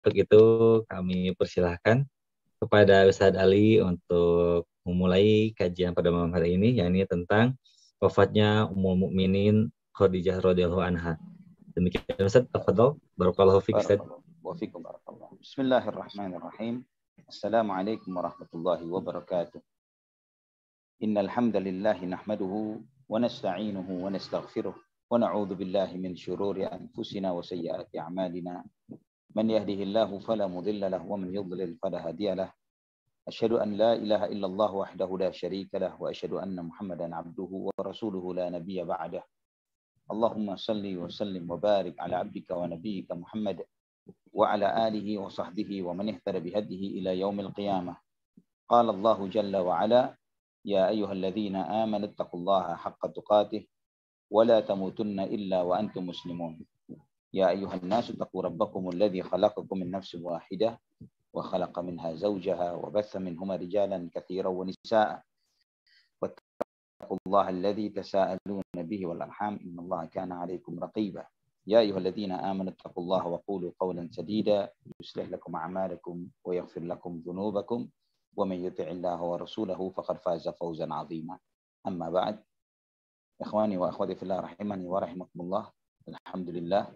Untuk itu kami persilahkan kepada Ustadz Ali untuk memulai kajian pada malam hari ini, yakni tentang wafatnya Ummul Mukminin Khadijah radhiyallahu anha. Demikian Ustadz, tafadhol. Barakallahu fiik Ustadz. Wafikum barakallah. Bismillahirrahmanirrahim. Assalamualaikum warahmatullahi wabarakatuh. Innal hamdalillah nahmaduhu wa nasta'inuhu wa nastaghfiruh wa na'udzu billahi min shururi anfusina wa sayyiati a'malina. Man yahdihillahu fala mudilla lahu wa man yudlil fala hadiya lahu. Asyhadu an la ilaha illallah wahdahu la syarika lahu wa asyhadu anna Muhammadan abduhu wa rasuluhu la nabiyya ba'dah. Allahumma salli wa sallim wa barik ala abdika wa nabiyyika Muhammad wa ala alihi wa sahbihi wa man ihtada bihadihi ila yaumil qiyamah. Qala Allah jalla wa ala ya ayyuhalladzina amanu taqullaha haqqa tuqatih wa la tamutunna illa wa antum muslimun. Ya ayyuhan nasu taqu rabbakumul ladzi khalaqakum min nafsin wahidah wa khalaqa minha zawjaha wa batha minhuma rijalan katsiran wa nisaa'a. Wattaqullaha alladzi tasaaluna bihi wal arham innallaha kana 'alaykum raqiba. Ya ayyuhalladzina amanu taqullaha wa qulu qawlan sadida yuslih lakum a'malakum wa yaghfir lakum dhunubakum wa man yuti'illaha wa rasulahu faqad faza fawzan 'azima. Amma ba'd. Ikhwani wa akhwati fillah rahimani wa rahimakumullah. Alhamdulillah.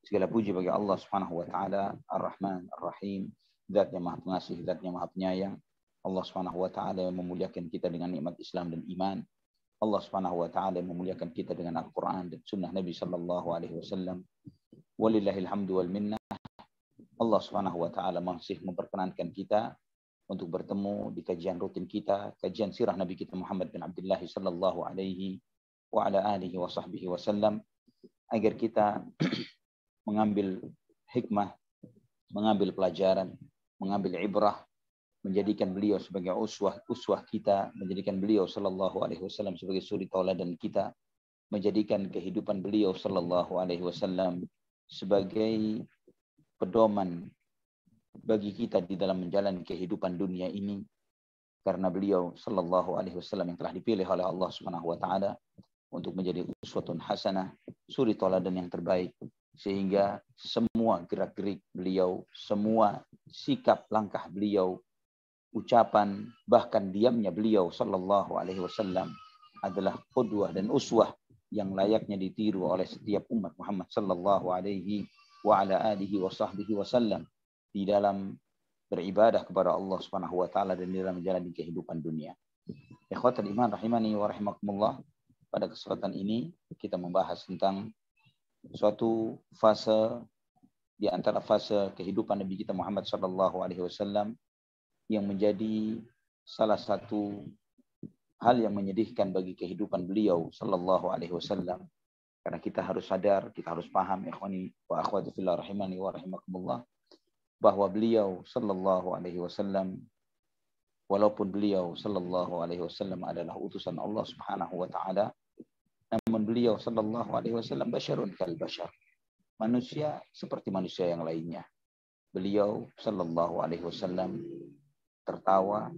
Segala puji bagi Allah Subhanahu wa taala, Ar-Rahman, Ar-Rahim, Zat yang Maha Pengasih, Zat yang Maha Penyayang. Allah Subhanahu wa taala yang memuliakan kita dengan nikmat Islam dan iman. Allah Subhanahu wa taala yang memuliakan kita dengan Al-Qur'an dan sunnah Nabi sallallahu alaihi wasallam. Walillahil hamdu wal minnah. Allah Subhanahu wa taala masih memperkenankan kita untuk bertemu di kajian rutin kita, kajian sirah Nabi kita Muhammad bin Abdullah sallallahu alaihi wa ala alihi wa sahbihi wasallam, agar kita mengambil hikmah, mengambil pelajaran, mengambil ibrah, menjadikan beliau sebagai uswah kita, menjadikan beliau sallallahu alaihi wasallam sebagai suri tauladan kita, menjadikan kehidupan beliau sallallahu alaihi wasallam sebagai pedoman bagi kita di dalam menjalani kehidupan dunia ini, karena beliau sallallahu alaihi wasallam yang telah dipilih oleh Allah Subhanahu wa taala untuk menjadi uswatun hasanah, suri tauladan yang terbaik, sehingga semua gerak-gerik beliau, semua sikap langkah beliau, ucapan bahkan diamnya beliau sallallahu alaihi wasallam adalah qudwah dan uswah yang layaknya ditiru oleh setiap umat Muhammad sallallahu alaihi wa ala alihi wa sahbihi wasallam di dalam beribadah kepada Allah Subhanahu wa taala dan di dalam menjalani kehidupan dunia. Ikhwatul iman rahimani wa rahimakumullah. Pada kesempatan ini kita membahas tentang suatu fase di antara fase kehidupan Nabi kita Muhammad sallallahu alaihi wasallam yang menjadi salah satu hal yang menyedihkan bagi kehidupan beliau sallallahu alaihi wasallam, karena kita harus sadar, kita harus paham ikhwani wa akhwati fillah rahimani wa rahimakumullah, bahwa beliau sallallahu alaihi wasallam, walaupun beliau sallallahu alaihi wasallam adalah utusan Allah Subhanahu wa taala, namun beliau sallallahu alaihi wasallam basyarun kal basyar, manusia seperti manusia yang lainnya. Beliau sallallahu alaihi wasallam tertawa,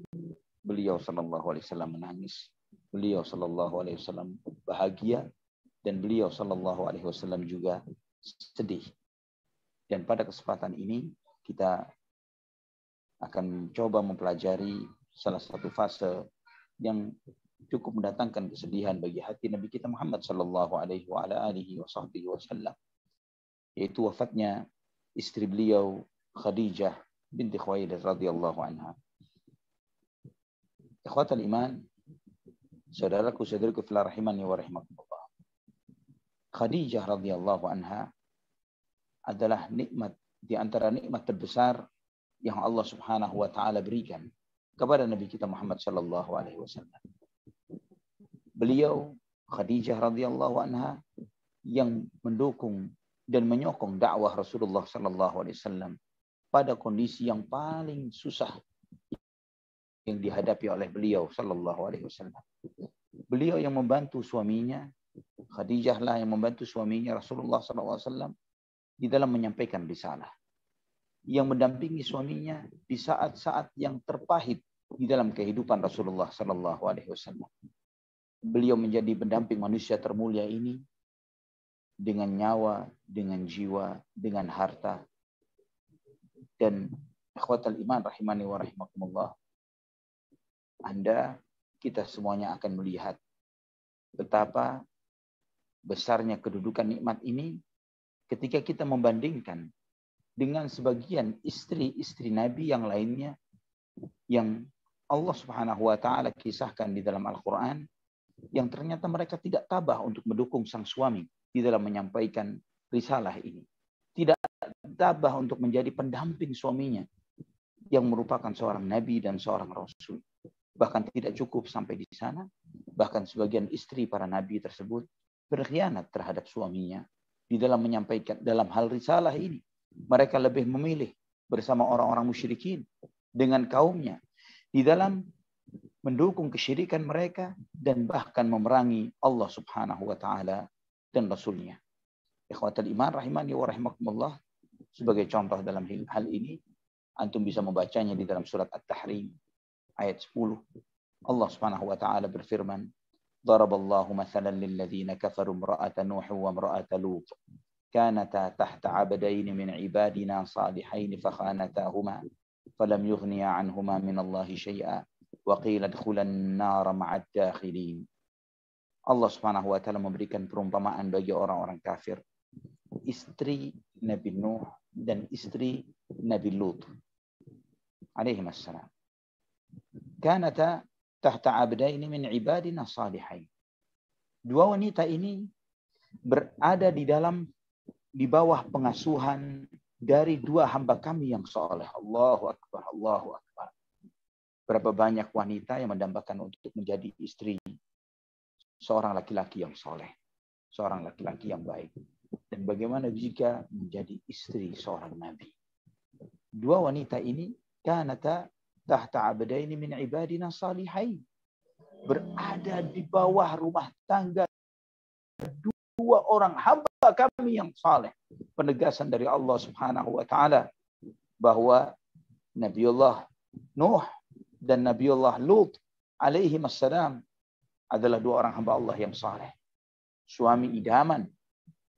beliau sallallahu alaihi wasallam menangis, beliau sallallahu alaihi wasallam bahagia, dan beliau sallallahu alaihi wasallam juga sedih. Dan pada kesempatan ini kita akan mencoba mempelajari salah satu fase yang cukup mendatangkan kesedihan bagi hati Nabi kita Muhammad sallallahu alaihi wa ala alihi wa sahbihi wasallam, yaitu wafatnya istri beliau Khadijah binti Khuwailid radhiyallahu anha. Ikhwatul iman, saudaraku-saudariku fillah rahimani wa rahimakumullah. Khadijah radhiyallahu anha adalah nikmat di antara nikmat terbesar yang Allah Subhanahu wa taala berikan kepada Nabi kita Muhammad sallallahu alaihi wasallam. Beliau Khadijah radhiyallahu anha yang mendukung dan menyokong dakwah Rasulullah sallallahu alaihi wasallam pada kondisi yang paling susah yang dihadapi oleh beliau sallallahu alaihi wasallam. Beliau yang membantu suaminya, Khadijah lah yang membantu suaminya Rasulullah sallallahu alaihi wasallam di dalam menyampaikan risalah, yang mendampingi suaminya di saat-saat yang terpahit di dalam kehidupan Rasulullah sallallahu alaihi wasallam. Beliau menjadi pendamping manusia termulia ini dengan nyawa, dengan jiwa, dengan harta. Dan ikhwatal iman rahimani wa rahimakumullah, kita semuanya akan melihat betapa besarnya kedudukan nikmat ini ketika kita membandingkan dengan sebagian istri-istri Nabi yang lainnya yang Allah Subhanahu wa taala kisahkan di dalam Al-Qur'an, yang ternyata mereka tidak tabah untuk mendukung sang suami di dalam menyampaikan risalah ini. Tidak tabah untuk menjadi pendamping suaminya yang merupakan seorang nabi dan seorang rasul. Bahkan tidak cukup sampai di sana, bahkan sebagian istri para nabi tersebut berkhianat terhadap suaminya di dalam menyampaikan dalam hal risalah ini. Mereka lebih memilih bersama orang-orang musyrikin dengan kaumnya di dalam mendukung kesyirikan mereka dan bahkan memerangi Allah Subhanahu wa taala dan rasulnya. Ikhwatal iman rahimani wa rahimakumullah, sebagai contoh dalam hal ini antum bisa membacanya di dalam surat At-Tahrim ayat 10. Allah Subhanahu wa taala berfirman, "Daraballahu mathalan lil ladzina kafaru imra'ata Nuh wa imra'ata Lut. Kanata tahta 'abdayn min 'ibadina salihain fakhanatahuma falam yughniya 'anhuma min Allahi syai'a wa qila adkhulan nar ma'ad dakhilin." Allah Subhanahu wa taala memberikan perumpamaan bagi orang-orang kafir, istri Nabi Nuh dan istri Nabi Lut alaihi wassalam. Kanata tahta 'abdayn min 'ibadina salihain. Dua wanita ini berada di bawah pengasuhan dari dua hamba kami yang soleh. Allahu akbar, Allahu akbar. Berapa banyak wanita yang mendambakan untuk menjadi istri seorang laki-laki yang soleh, seorang laki-laki yang baik. Dan bagaimana jika menjadi istri seorang nabi? Dua wanita ini kanata tahta 'abdayn min 'ibadina salihain, berada di bawah rumah tangga dua orang hamba kami yang saleh. Penegasan dari Allah Subhanahu wa taala bahwa Nabiullah Nuh dan Nabiullah Lut alaihi wassalam adalah dua orang hamba Allah yang saleh. Suami idaman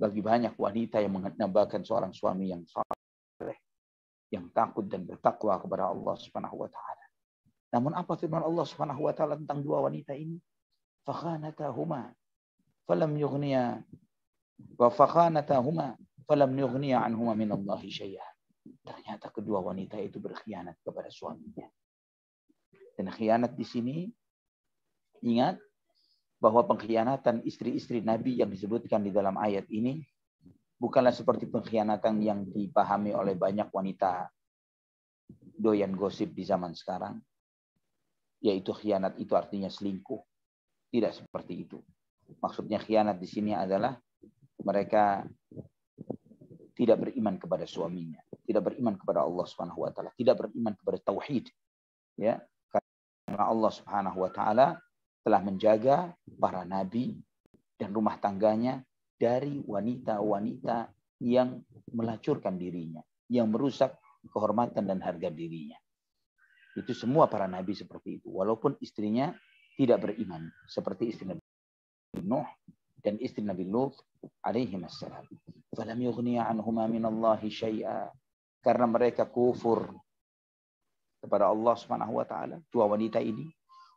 bagi banyak wanita yang menambahkan seorang suami yang saleh, yang takut dan bertakwa kepada Allah Subhanahu wa taala. Namun apa firman Allah Subhanahu wa taala tentang dua wanita ini? Fakhanatahuma falam yughniya wa fakhanatahuma falam yughniya anhuma min Allahi syai'a. Ternyata kedua wanita itu berkhianat kepada suaminya. Dan khianat di sini, ingat bahwa pengkhianatan istri-istri Nabi yang disebutkan di dalam ayat ini bukanlah seperti pengkhianatan yang dipahami oleh banyak wanita doyan gosip di zaman sekarang, yaitu khianat itu artinya selingkuh. Tidak seperti itu. Maksudnya khianat di sini adalah mereka tidak beriman kepada suaminya, tidak beriman kepada Allah Subhanahu wa taala, tidak beriman kepada tauhid. Ya, karena Allah Subhanahu wa taala telah menjaga para nabi dan rumah tangganya dari wanita-wanita yang melacurkan dirinya, yang merusak kehormatan dan harga dirinya. Itu semua para nabi seperti itu, walaupun istrinya tidak beriman, seperti istri Nabi Nuh dan istri Nabi Lut alaihi wassalam. Falam yughniya anhuma minallahi syai'a, karena mereka kufur kepada Allah Subhanahu wa taala. Dua wanita ini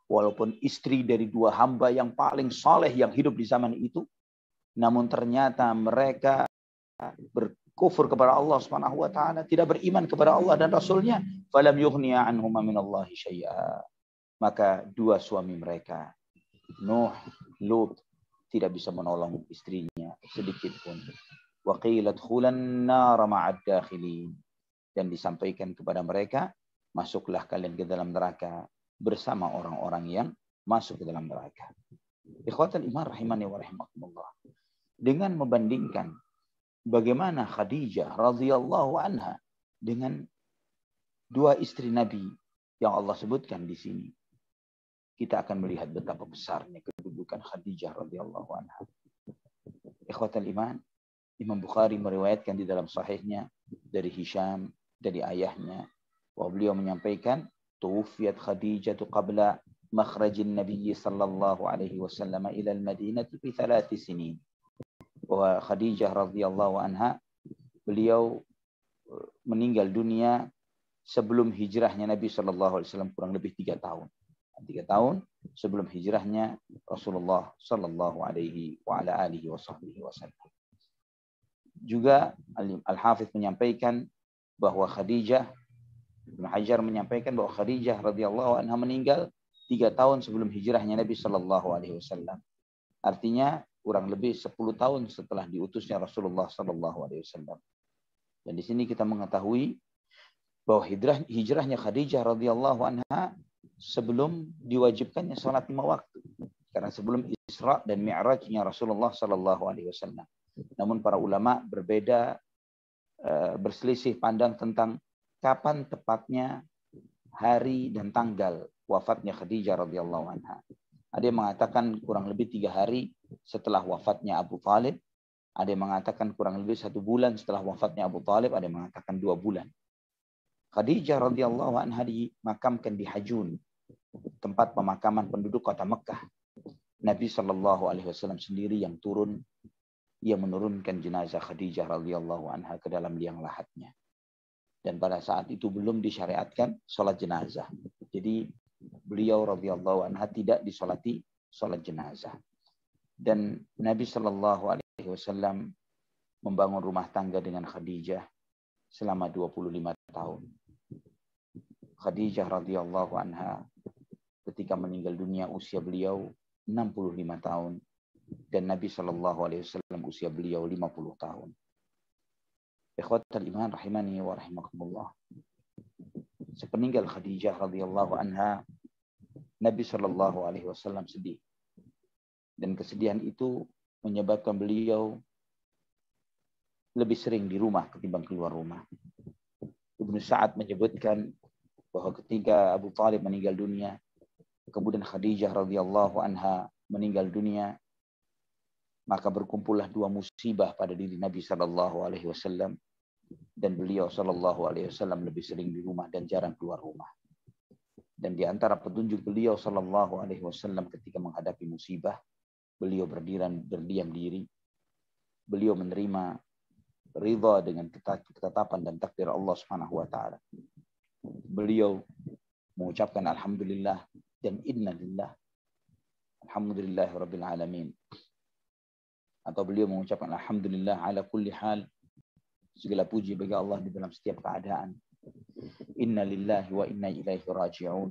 walaupun istri dari dua hamba yang paling saleh yang hidup di zaman itu, namun ternyata mereka berkufur kepada Allah Subhanahu wa taala, tidak beriman kepada Allah dan Rasulnya. Falam yughniya anhuma minallahi syai'a. Maka dua suami mereka, Nuh, Lut, tidak bisa menolong istrinya sedikit pun. Wa qila adkhulan nar ma'ad dakhilin. Dan disampaikan kepada mereka, masuklah kalian ke dalam neraka bersama orang-orang yang masuk ke dalam neraka. Ikhwatal iman rahimani wa rahimakumullah. Dengan membandingkan bagaimana Khadijah radhiyallahu anha dengan dua istri Nabi yang Allah sebutkan di sini, kita akan melihat betapa besarnya kedudukan Khadijah radhiyallahu anha. Ikhwatal iman, Imam Bukhari meriwayatkan di dalam sahihnya dari Hisham, dari ayahnya, bahwa beliau menyampaikan, tuwfiyat Khadijah qabla makhrajin Nabi sallallahu alaihi wasallam ila al-Madinah bi 3 sinin. Bahwa Khadijah radhiyallahu anha, beliau meninggal dunia sebelum hijrahnya Nabi SAW kurang lebih 3 tahun. 3 tahun sebelum hijrahnya Rasulullah Sallallahu Alaihi Wasallam. Juga Al-Hafidh menyampaikan bahwa Khadijah, Ibnu Hajar menyampaikan bahwa Khadijah radhiyallahu anha meninggal 3 tahun sebelum hijrahnya Nabi Sallallahu Alaihi Wasallam. Artinya kurang lebih 10 tahun setelah diutusnya Rasulullah Sallallahu Alaihi Wasallam. Dan di sini kita mengetahui bahwa hijrahnya Khadijah radhiyallahu anha sebelum diwajibkannya salat 5 waktu. Karena sebelum Isra dan Mi'rajnya Rasulullah Sallallahu Alaihi Wasallam. Namun para ulama berbeda, berselisih pandang tentang kapan tepatnya hari dan tanggal wafatnya Khadijah radhiyallahu anha. Ada yang mengatakan kurang lebih 3 hari setelah wafatnya Abu Talib. Ada yang mengatakan kurang lebih 1 bulan setelah wafatnya Abu Talib. Ada yang mengatakan 2 bulan. Khadijah radhiyallahu anha dimakamkan di Hajun, tempat pemakaman penduduk kota Mekah. Nabi Shallallahu Alaihi Wasallam sendiri yang turun, ia menurunkan jenazah Khadijah radhiyallahu anha ke dalam liang lahatnya. Dan pada saat itu belum disyariatkan sholat jenazah. Jadi beliau radhiyallahu anha tidak disolati sholat jenazah. Dan Nabi Shallallahu Alaihi Wasallam membangun rumah tangga dengan Khadijah selama 25 tahun. Khadijah radhiyallahu anha ketika meninggal dunia usia beliau 65 tahun dan Nabi Shallallahu Alaihi Wasallam usia beliau 50 tahun. Ikhwatal iman rahimani wa rahimakumullah. Sepeninggal Khadijah radhiyallahu anha, Nabi Shallallahu Alaihi Wasallam sedih. Dan kesedihan itu menyebabkan beliau lebih sering di rumah ketimbang keluar rumah. Ibnu Sa'ad menyebutkan bahwa ketika Abu Talib meninggal dunia, kemudian Khadijah radhiyallahu anha meninggal dunia, maka berkumpullah 2 musibah pada diri Nabi Sallallahu Alaihi Wasallam, dan beliau Sallallahu Alaihi Wasallam lebih sering di rumah dan jarang keluar rumah. Dan di antara petunjuk beliau Sallallahu Alaihi Wasallam ketika menghadapi musibah, beliau berdiam diri, beliau menerima ridha dengan ketetapan dan takdir Allah Subhanahu wa taala. Beliau mengucapkan alhamdulillah dan inna lillah. Alhamdulillahirabbil alamin. Atau beliau mengucapkan alhamdulillah ala kulli hal. Segala puji bagi Allah di dalam setiap keadaan. Inna lillahi wa inna ilaihi raji'un.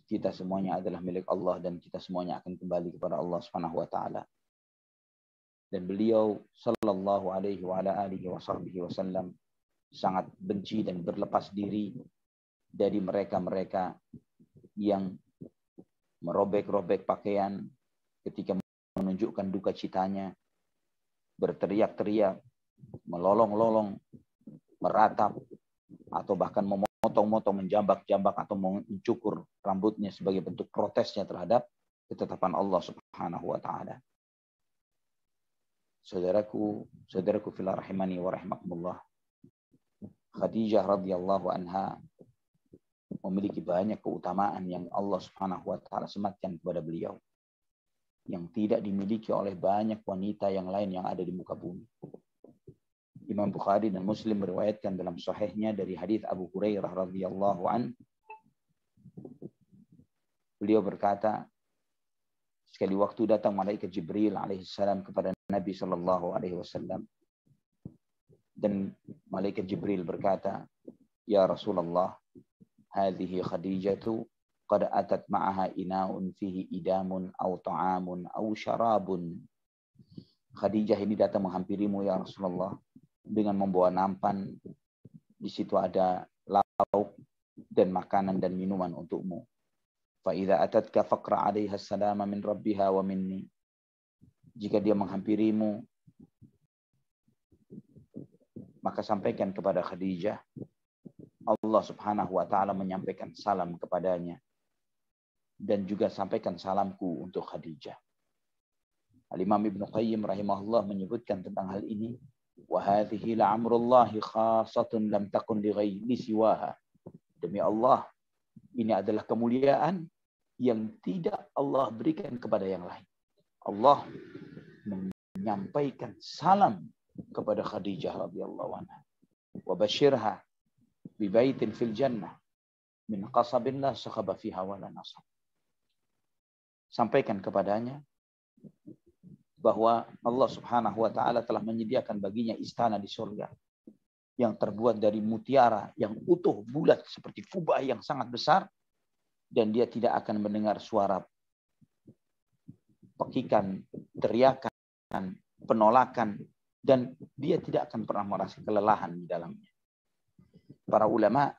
Kita semuanya adalah milik Allah dan kita semuanya akan kembali kepada Allah Subhanahu wa taala. Dan beliau sallallahu alaihi wa ala alihi wasallam sangat benci dan berlepas diri dari mereka-mereka yang merobek-robek pakaian ketika menunjukkan duka citanya, berteriak-teriak, melolong-lolong, meratap, atau bahkan memotong-motong, menjambak-jambak atau mencukur rambutnya sebagai bentuk protesnya terhadap ketetapan Allah Subhanahu wa taala. Saudaraku fillah rahimani wa rahimakumullah. Khadijah radhiyallahu anha memiliki banyak keutamaan yang Allah Subhanahu wa taala sematkan kepada beliau yang tidak dimiliki oleh banyak wanita yang lain yang ada di muka bumi. Imam Bukhari dan Muslim meriwayatkan dalam sahihnya dari hadis Abu Hurairah radhiyallahu an, beliau berkata, sekali waktu datang malaikat Jibril alaihissalam kepada Nabi sallallahu alaihi wasallam, dan malaikat Jibril berkata, "Ya Rasulullah, hadhihi Khadijatu qad atat ma'aha ina'un fihi idamun aw ta'amun aw syarabun." Khadijah ini datang menghampirimu ya Rasulullah dengan membawa nampan, di situ ada lauk dan makanan dan minuman untukmu. Fa idza atatka faqra 'alaiha assalama min rabbiha wa minni. Jika dia menghampirimu, maka sampaikan kepada Khadijah, Allah Subhanahu wa taala menyampaikan salam kepadanya, dan juga sampaikan salamku untuk Khadijah. Al-Imam Ibnu Qayyim rahimahullah menyebutkan tentang hal ini, wa hadhihi la'amrullahi khassatun lam takun li ghairi siwaha. Demi Allah, ini adalah kemuliaan yang tidak Allah berikan kepada yang lain. Allah menyampaikan salam kepada Khadijah radhiyallahu anha. wa basyirha bi baitin fil jannah min qasabin la sakhaba fiha wa la nasab. Sampaikan kepadanya bahwa Allah Subhanahu wa taala telah menyediakan baginya istana di surga yang terbuat dari mutiara yang utuh bulat seperti kubah yang sangat besar, dan dia tidak akan mendengar suara pekikan, teriakan, penolakan, dan dia tidak akan pernah merasa kelelahan di dalamnya. Para ulama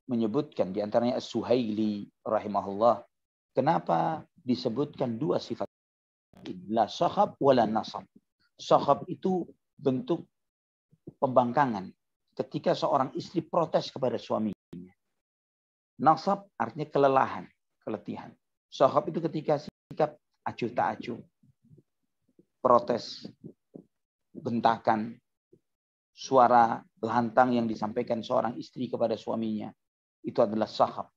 menyebutkan, di antaranya As-Suhaili rahimahullah, kenapa disebutkan dua sifat, la sahab wala nasab. Sahab itu bentuk pembangkangan ketika seorang istri protes kepada suaminya. Nasab artinya kelelahan, keletihan. Sahab itu ketika sikap acuh tak acuh, protes, bentakan, suara lantang yang disampaikan seorang istri kepada suaminya, itu adalah sahab.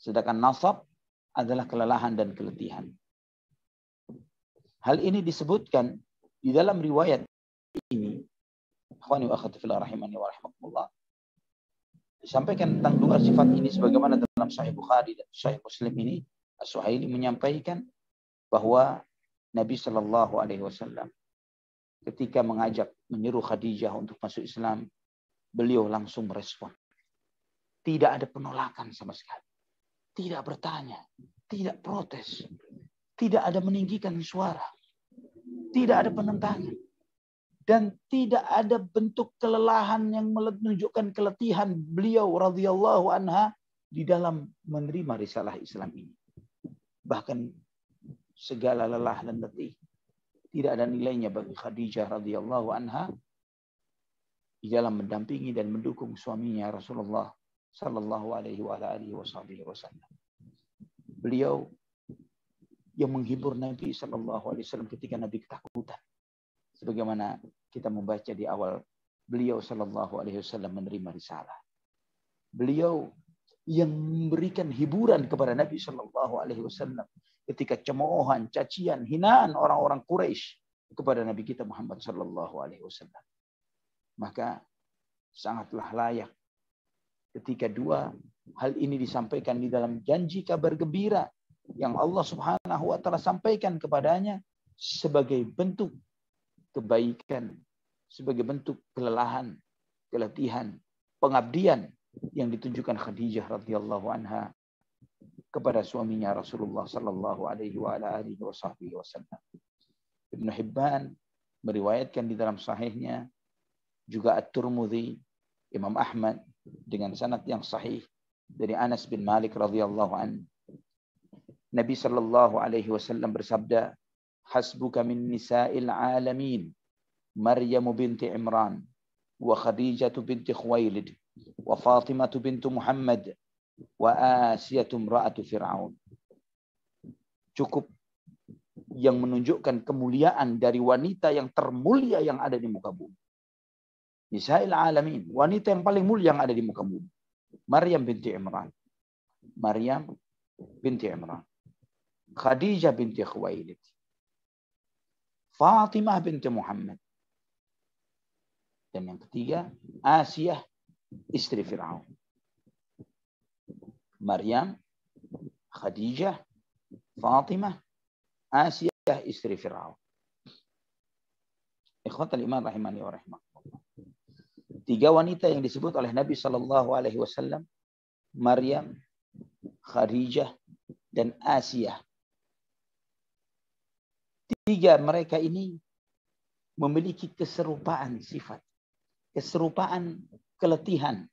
Sedangkan nasab adalah kelelahan dan keletihan. Hal ini disebutkan di dalam riwayat ini. Akhwani wa akhwati fillah rahimani wa rahimakumullah. Disampaikan tentang dua sifat ini sebagaimana dalam Sahih Bukhari dan Sahih Muslim ini. As-Suhaili menyampaikan bahwa Nabi Shallallahu Alaihi Wasallam ketika menyuruh Khadijah untuk masuk Islam, beliau langsung merespon. Tidak ada penolakan sama sekali. Tidak bertanya, tidak protes, tidak ada meninggikan suara, tidak ada penentangan. Dan tidak ada bentuk kelelahan yang menunjukkan keletihan beliau radhiyallahu anha di dalam menerima risalah Islam ini. Bahkan segala lelah dan letih tidak ada nilainya bagi Khadijah radhiyallahu anha di dalam mendampingi dan mendukung suaminya Rasulullah sallallahu alaihi wasallam. Beliau yang menghibur Nabi sallallahu alaihi wasallam ketika Nabi ketakutan. Sebagaimana kita membaca di awal, beliau sallallahu alaihi wasallam menerima risalah. Beliau yang memberikan hiburan kepada Nabi sallallahu alaihi wasallam ketika cemoohan, cacian, hinaan orang-orang Quraisy kepada Nabi kita Muhammad sallallahu alaihi wasallam. Maka sangatlah layak ketika dua hal ini disampaikan di dalam janji kabar gembira yang Allah Subhanahu wa taala sampaikan kepadanya sebagai bentuk kebaikan, sebagai bentuk kelelahan, keletihan, pengabdian yang ditunjukkan Khadijah radhiyallahu anha kepada suaminya Rasulullah sallallahu alaihi wasallam. Ibnu Hibban meriwayatkan di dalam sahihnya, juga At-Tirmidzi, Imam Ahmad dengan sanad yang sahih dari Anas bin Malik radhiyallahu anhu. Nabi sallallahu alaihi wasallam bersabda, hasbuka min nisa'il alamin Maryam binti Imran wa Khadijah binti Khuwailid wa Fatimah binti Muhammad wa Asiyah imra'atu Fir'aun. Cukup yang menunjukkan kemuliaan dari wanita yang termulia yang ada di muka bumi. Nisa'il alamin, wanita yang paling mulia yang ada di muka bumi. Maryam binti Imran. Maryam binti Imran. Khadijah binti Khuwailid. Fatimah binti Muhammad. Dan yang ketiga, Asiyah istri Fir'aun. Maryam, Khadijah, Fatimah, Asiyah istri Fir'aun. Ikhwatal iman rahimani wa rahimakumullah. Tiga wanita yang disebut oleh Nabi sallallahu alaihi wasallam, Maryam, Khadijah, dan Asiyah. Tiga mereka ini memiliki keserupaan sifat, keserupaan keletihan,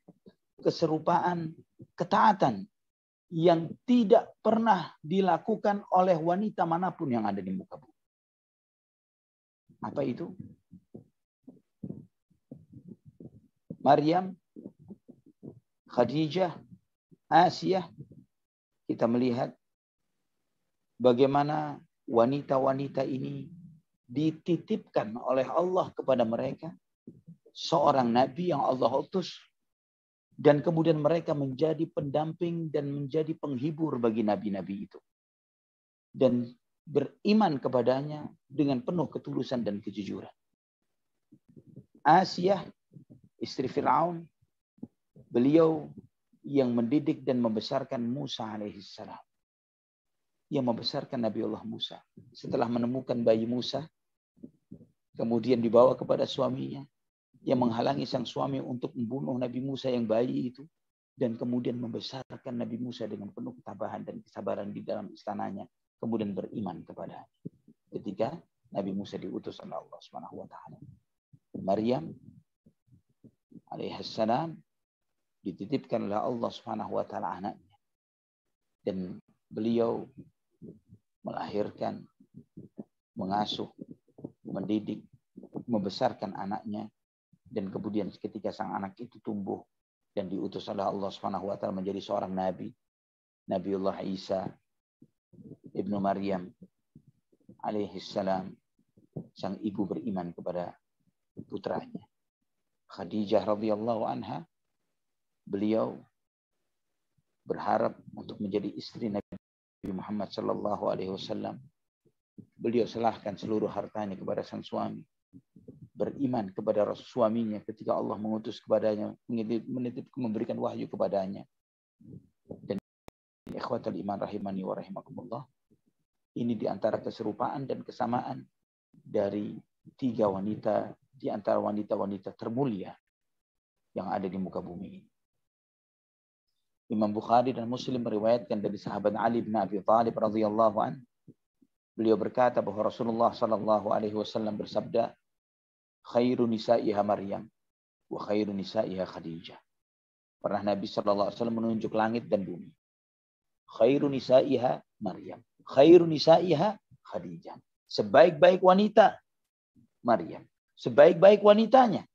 keserupaan ketaatan yang tidak pernah dilakukan oleh wanita manapun yang ada di muka bumi. Apa itu? Maryam, Khadijah, Asiyah, kita melihat bagaimana wanita-wanita ini dititipkan oleh Allah kepada mereka seorang nabi yang Allah utus, dan kemudian mereka menjadi pendamping dan menjadi penghibur bagi nabi-nabi itu, dan beriman kepadanya dengan penuh ketulusan dan kejujuran. Asiyah istri Fir'aun, beliau yang mendidik dan membesarkan Musa alaihissalam. Yang membesarkan Nabiullah Musa. Setelah menemukan bayi Musa, kemudian dibawa kepada suaminya, yang menghalangi sang suami untuk membunuh Nabi Musa yang bayi itu, dan kemudian membesarkan Nabi Musa dengan penuh ketabahan dan kesabaran di dalam istananya, kemudian beriman kepadanya. Ketika Nabi Musa diutus oleh Allah Subhanahu wa taala. Maryam alaihissalam dititipkan oleh Allah Subhanahu wa taala anaknya. Dan beliau melahirkan, mengasuh, mendidik, membesarkan anaknya, dan kemudian ketika sang anak itu tumbuh dan diutus oleh Allah Subhanahu wa taala menjadi seorang nabi, Nabiullah Isa ibnu Maryam alaihissalam, sang ibu beriman kepada putranya. Khadijah radhiyallahu anha, beliau berharap untuk menjadi istri Nabi Muhammad sallallahu alaihi wasallam. Beliau serahkan seluruh hartanya kepada sang suami. Beriman kepada suaminya ketika Allah mengutus kepadanya, memberikan wahyu kepadanya. Dan ikhwatul iman rahimani wa rahimakumullah, ini di antara keserupaan dan kesamaan dari 3 wanita di antara wanita-wanita termulia yang ada di muka bumi ini. Imam Bukhari dan Muslim meriwayatkan dari sahabat Ali bin Abi Thalib radhiyallahu anhu. Beliau berkata bahwa Rasulullah sallallahu alaihi wasallam bersabda, "Khairu nisa'iha Maryam wa khairu nisa'iha Khadijah." Pernah Nabi sallallahu alaihi wasallam menunjuk langit dan bumi. Khairu nisa'iha Maryam, khairu nisa'iha Khadijah. Sebaik-baik wanita Maryam, sebaik-baik wanitanya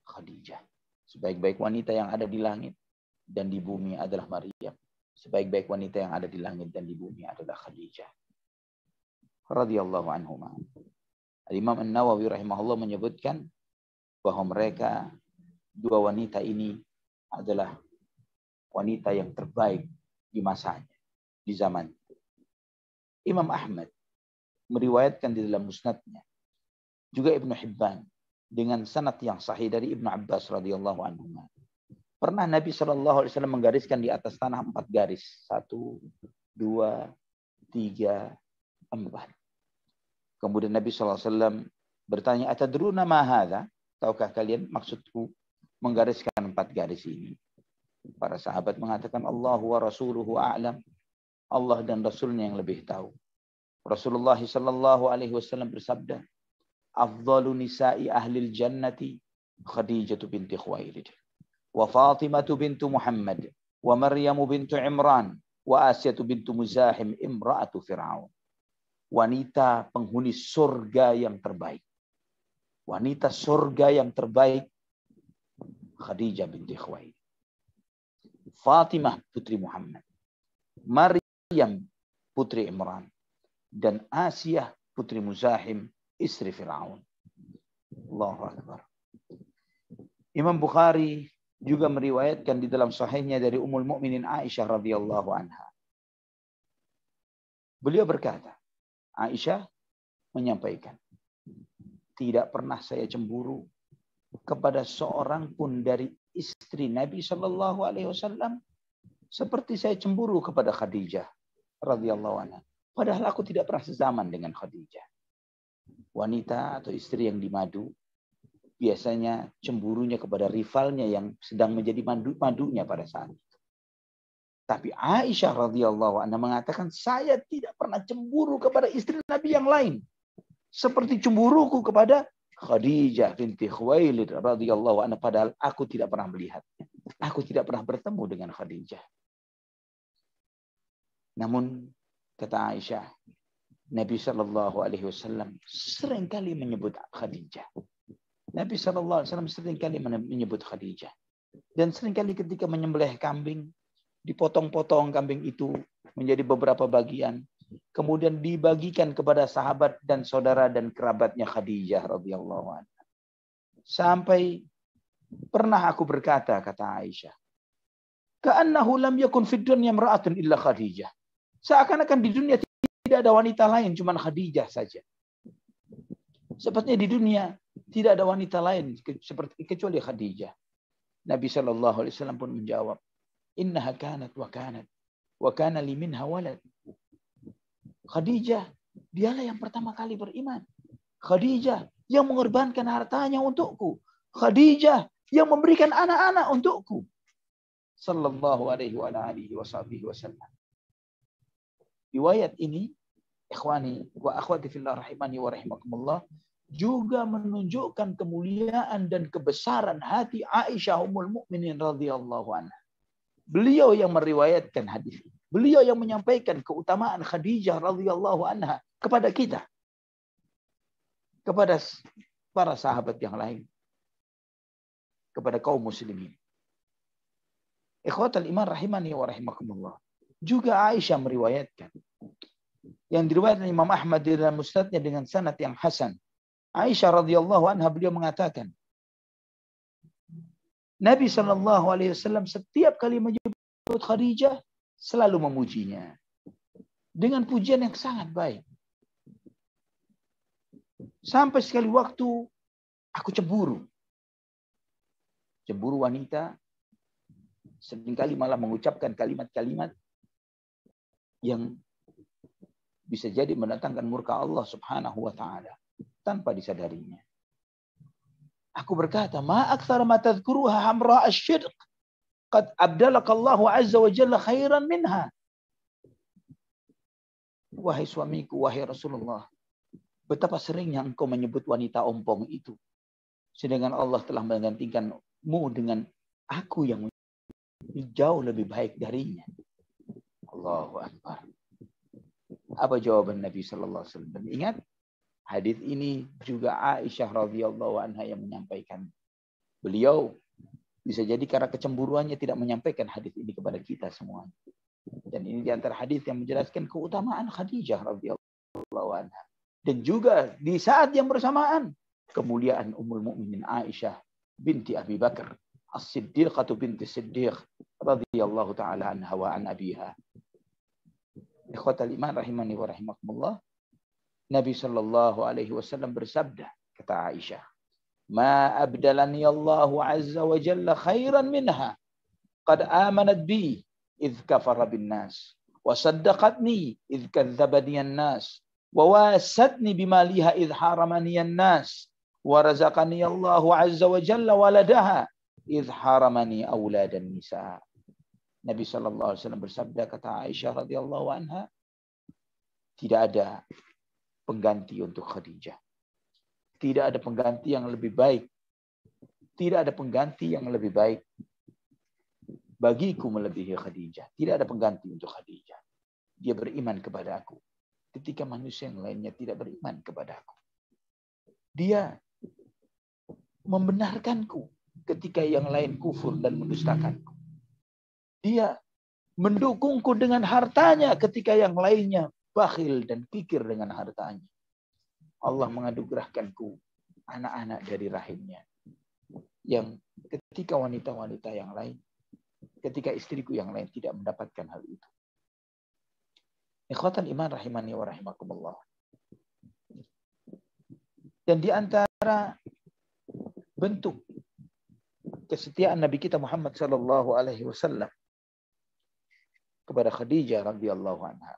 Khadijah. Sebaik-baik wanita yang ada di langit dan di bumi adalah Maryam. Sebaik-baik wanita yang ada di langit dan di bumi adalah Khadijah radhiyallahu anhuma. Imam An-Nawawi rahimahullah menyebutkan bahwa mereka 2 wanita ini adalah wanita yang terbaik di masanya, di zaman. Imam Ahmad meriwayatkan di dalam musnadnya, juga Ibnu Hibban dengan sanad yang sahih dari Ibnu Abbas radhiyallahu anhu. Pernah Nabi SAW menggariskan di atas tanah 4 garis. 1, 2, 3, 4. Kemudian Nabi SAW bertanya, "Atadruna ma hadza?" Tahukah kalian maksudku menggariskan 4 garis ini? Para sahabat mengatakan, "Allahu wa rasuluhu a'lam." Allah dan Rasulnya yang lebih tahu. Rasulullah SAW bersabda, "Afdalu nisa'i ahlil jannati Khadijah binti Khuwailid, wa Fatimah bintu Muhammad, wa Maryam bintu Imran, wa Asyah bintu Muzahim imra'atu Fir'aun." Wanita penghuni surga yang terbaik. Wanita surga yang terbaik, Khadijah binti Khuwailid. Fatimah putri Muhammad. Maryam putri Imran. Dan Asyah putri Muzahim, istri Fir'aun. Allahu Akbar. Imam Bukhari juga meriwayatkan di dalam sahihnya dari Ummul Mukminin Aisyah radhiyallahu anha. Beliau berkata, Aisyah menyampaikan, "Tidak pernah saya cemburu kepada seorang pun dari istri Nabi Shallallahu Alaihi Wasallam seperti saya cemburu kepada Khadijah radhiyallahu anha. Padahal aku tidak pernah sezaman dengan Khadijah." Wanita atau istri yang dimadu biasanya cemburunya kepada rivalnya yang sedang menjadi madunya pada saat itu. Tapi Aisyah radhiyallahu anha mengatakan, "Saya tidak pernah cemburu kepada istri Nabi yang lain seperti cemburuku kepada Khadijah binti Khuwailid radhiyallahu anha, padahal aku tidak pernah melihatnya. Aku tidak pernah bertemu dengan Khadijah." Namun kata Aisyah, Nabi Shallallahu Alaihi Wasallam seringkali menyebut Khadijah. Nabi Shallallahu Alaihi Wasallam seringkali menyebut Khadijah. Dan seringkali ketika menyembelih kambing, dipotong-potong kambing itu menjadi beberapa bagian, kemudian dibagikan kepada sahabat dan saudara dan kerabatnya Khadijah radhiyallahu anha. Sampai pernah aku berkata, kata Aisyah, "Ka'annahu lam yakun fid dunya imra'atun illa Khadijah." Seakan-akan di dunia tidak ada wanita lain, cuma Khadijah saja. Sepertinya di dunia Tidak ada wanita lain seperti kecuali Khadijah. Nabi Shallallahu Alaihi Wasallam pun menjawab, Innaha kanat wa kana li minha walad. Khadijah, dialah yang pertama kali beriman. Khadijah yang mengorbankan hartanya untukku. Khadijah yang memberikan anak-anak untukku. Sallallahu alaihi wasallam. Riwayat ini, ikhwani wa akhwati fillah rahimani wa rahimakumullah, juga menunjukkan kemuliaan dan kebesaran hati Aisyah Ummul Mukminin radhiyallahu anha. Beliau yang meriwayatkan hadis. Beliau yang menyampaikan keutamaan Khadijah radhiyallahu anha kepada kita. Kepada para sahabat yang lain. Kepada kaum muslimin. Ikhwatal iman rahimani wa rahimakumullah. Juga Aisyah meriwayatkan. Yang diriwayatkan Imam Ahmad dalam musnadnya dengan sanad yang hasan. Aisyah radhiyallahu anha beliau mengatakan, Nabi SAW setiap kali menyebut Khadijah selalu memujinya dengan pujian yang sangat baik. Sampai sekali waktu aku cemburu. Cemburu wanita seringkali malah mengucapkan kalimat-kalimat yang bisa jadi mendatangkan murka Allah Subhanahu wa taala tanpa disadarinya. Aku berkata, ma aktsara ma tadhkuruha hamra asy-syidq qad abdalakallahu azza wa jalla khairan minha. Wahai suamiku, wahai Rasulullah, betapa seringnya engkau menyebut wanita ompong itu, sedangkan Allah telah menggantikanmu dengan aku yang jauh lebih baik darinya. Allahu akbar. Apa jawaban Nabi sallallahu alaihi wasallam? Ingat, hadis ini juga Aisyah radhiyallahu anha yang menyampaikan. Beliau bisa jadi karena kecemburuannya tidak menyampaikan hadis ini kepada kita semua. Dan ini di antara hadis yang menjelaskan keutamaan Khadijah radhiyallahu anha. Dan juga di saat yang bersamaan kemuliaan Ummul Mukminin Aisyah binti Abi Bakar As-Siddiqatu binti Siddiq radhiyallahu taala anha wa an abiha. Ikhwatal iman rahimani wa rahimakumullah. Nabi sallallahu alaihi wasallam bersabda, kata Aisyah, "Ma abdalani Allahu azza wa jalla khairan minha. Qad amanat bi idh kafara bin nas wa saddaqatni idh kadzdzabani an-nas wa wasatni bimaliha idh haramani an-nas wa razaqani Allahu azza wa jalla waladaha idh haramani auladan nisa." Nabi sallallahu alaihi wasallam bersabda, kata Aisyah radhiyallahu anha, tidak ada pengganti untuk Khadijah. Tidak ada pengganti yang lebih baik. Tidak ada pengganti yang lebih baik bagiku melebihi Khadijah. Tidak ada pengganti untuk Khadijah. Dia beriman kepada aku ketika manusia yang lainnya tidak beriman kepada aku. Dia membenarkanku ketika yang lain kufur dan mendustakanku. Dia mendukungku dengan hartanya ketika yang lainnya bakhil dan kikir dengan hartanya. Allah menganugerahkanku anak-anak dari rahimnya. Yang ketika wanita-wanita yang lain, ketika istriku yang lain tidak mendapatkan hal itu. Ikhwatan iman rahimani wa rahimakumullah. Dan di antara bentuk kesetiaan Nabi kita Muhammad sallallahu alaihi wasallam kepada Khadijah radhiyallahu anha,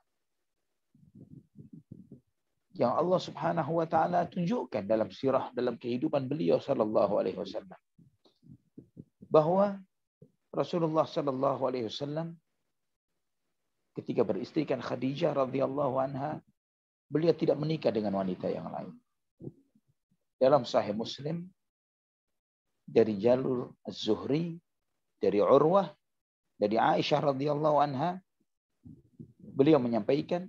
yang Allah Subhanahu wa taala tunjukkan dalam sirah, dalam kehidupan beliau sallallahu alaihi wasallam, bahwa Rasulullah sallallahu alaihi wasallam ketika beristrikan Khadijah radhiyallahu anha, beliau tidak menikah dengan wanita yang lain. Dalam Sahih Muslim dari jalur Az-Zuhri, dari Urwah, dari Aisyah radhiyallahu anha, beliau menyampaikan,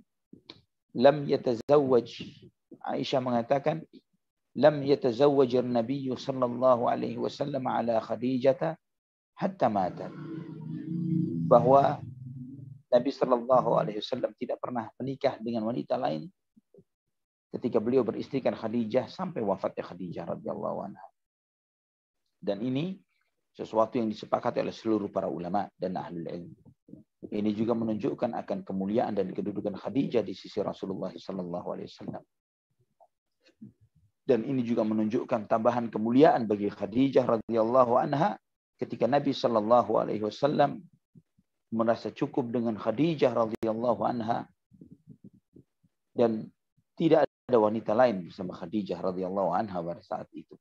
lam yatazawwaj, Aisyah mengatakan, lam yatazawwaj an-nabiy sallallahu alaihi wasallam ala Khadijah hatta mata. Bahwa Nabi sallallahu alaihi wasallam tidak pernah menikah dengan wanita lain ketika beliau beristrikan Khadijah sampai wafatnya Khadijah radhiyallahu anha. Dan ini sesuatu yang disepakati oleh seluruh para ulama dan ahli ilmu. Ini juga menunjukkan akan kemuliaan dan kedudukan Khadijah di sisi Rasulullah sallallahu alaihi wasallam. Dan ini juga menunjukkan tambahan kemuliaan bagi Khadijah radhiyallahu anha ketika Nabi sallallahu alaihi wasallam merasa cukup dengan Khadijah radhiyallahu anha dan tidak ada wanita lain bersama Khadijah radhiyallahu anha pada saat itu.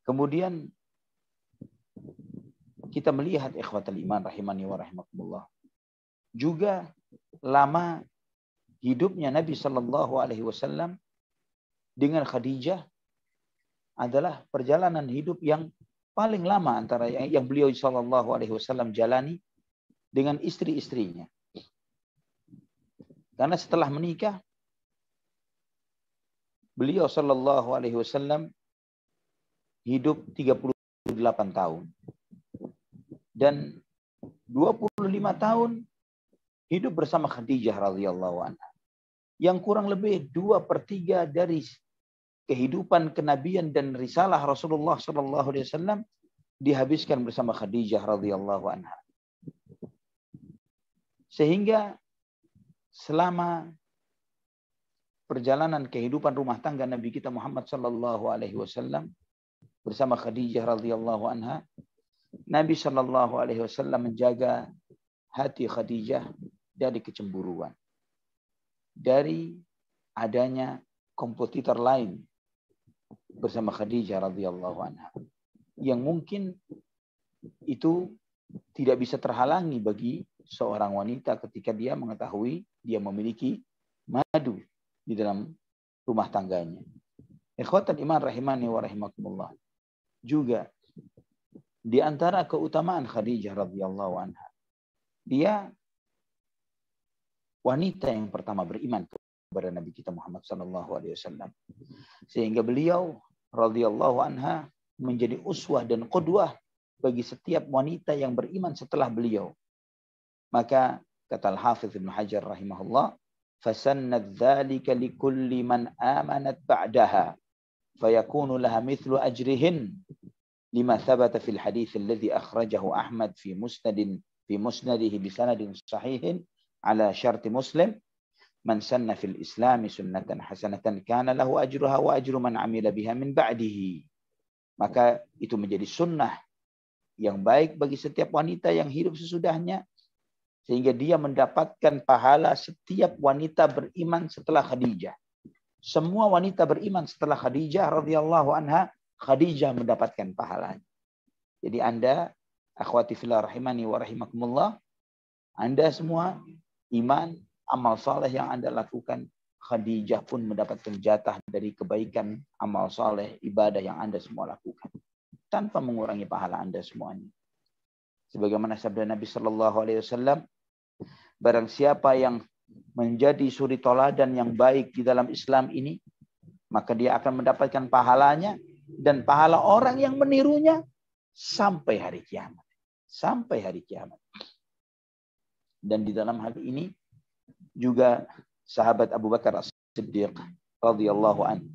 Kemudian kita melihat ikhwatal iman rahimani wa rahimakumullah. Juga lama hidupnya Nabi sallallahu alaihi wasallam dengan Khadijah adalah perjalanan hidup yang paling lama antara yang beliau sallallahu alaihi wasallam jalani dengan istri-istrinya. Karena setelah menikah beliau sallallahu alaihi wasallam hidup 38 tahun. Dan 25 tahun hidup bersama Khadijah radhiyallahu anha. Yang kurang lebih 2/3 dari kehidupan kenabian dan risalah Rasulullah sallallahu alaihi wasallam dihabiskan bersama Khadijah radhiyallahu anha. Sehingga selama perjalanan kehidupan rumah tangga Nabi kita Muhammad sallallahu alaihi wasallam bersama Khadijah radhiyallahu anha, Nabi sallallahu alaihi wasallam menjaga hati Khadijah dari kecemburuan, dari adanya kompetitor lain bersama Khadijah radhiyallahu anha yang mungkin itu tidak bisa terhalangi bagi seorang wanita ketika dia mengetahui dia memiliki madu di dalam rumah tangganya. Ikhwatal iman rahimani wa rahimakumullah. Juga di antara keutamaan Khadijah radhiyallahu anha, dia wanita yang pertama beriman kepada Nabi kita Muhammad sallallahu alaihi wasallam. Sehingga beliau radhiyallahu anha menjadi uswah dan qudwah bagi setiap wanita yang beriman setelah beliau. Maka kata Al-Hafidz Ibnu Hajar rahimahullah, "Fasannat dzalika likulli man amanat ba'daha, fayakunu laha mithlu ajrihin lima thabata fil hadits alladhi akhrajahu Ahmad fi musnadihi bi sanadin sahihin ala syarti Muslim. Man sanna fil Islami sunnatan hasanatan kana lahu ajruha wa ajru man amila biha min ba'dihi." Maka itu menjadi sunnah yang baik bagi setiap wanita yang hidup sesudahnya, sehingga dia mendapatkan pahala setiap wanita beriman setelah Khadijah. Semua wanita beriman setelah Khadijah radhiyallahu anha, Khadijah mendapatkan pahalanya. Jadi Anda, akhwati fillah rahimani wa rahimakumullah, Anda semua iman, amal saleh yang Anda lakukan, Khadijah pun mendapatkan jatah dari kebaikan, amal saleh, ibadah yang Anda semua lakukan, tanpa mengurangi pahala Anda semuanya. Sebagaimana sabda Nabi sallallahu alaihi wasallam, barang siapa yang menjadi suri toladan yang baik di dalam Islam ini, maka dia akan mendapatkan pahalanya dan pahala orang yang menirunya sampai hari kiamat. Sampai hari kiamat. Dan di dalam hal ini juga sahabat Abu Bakar As-Siddiq radhiyallahu an.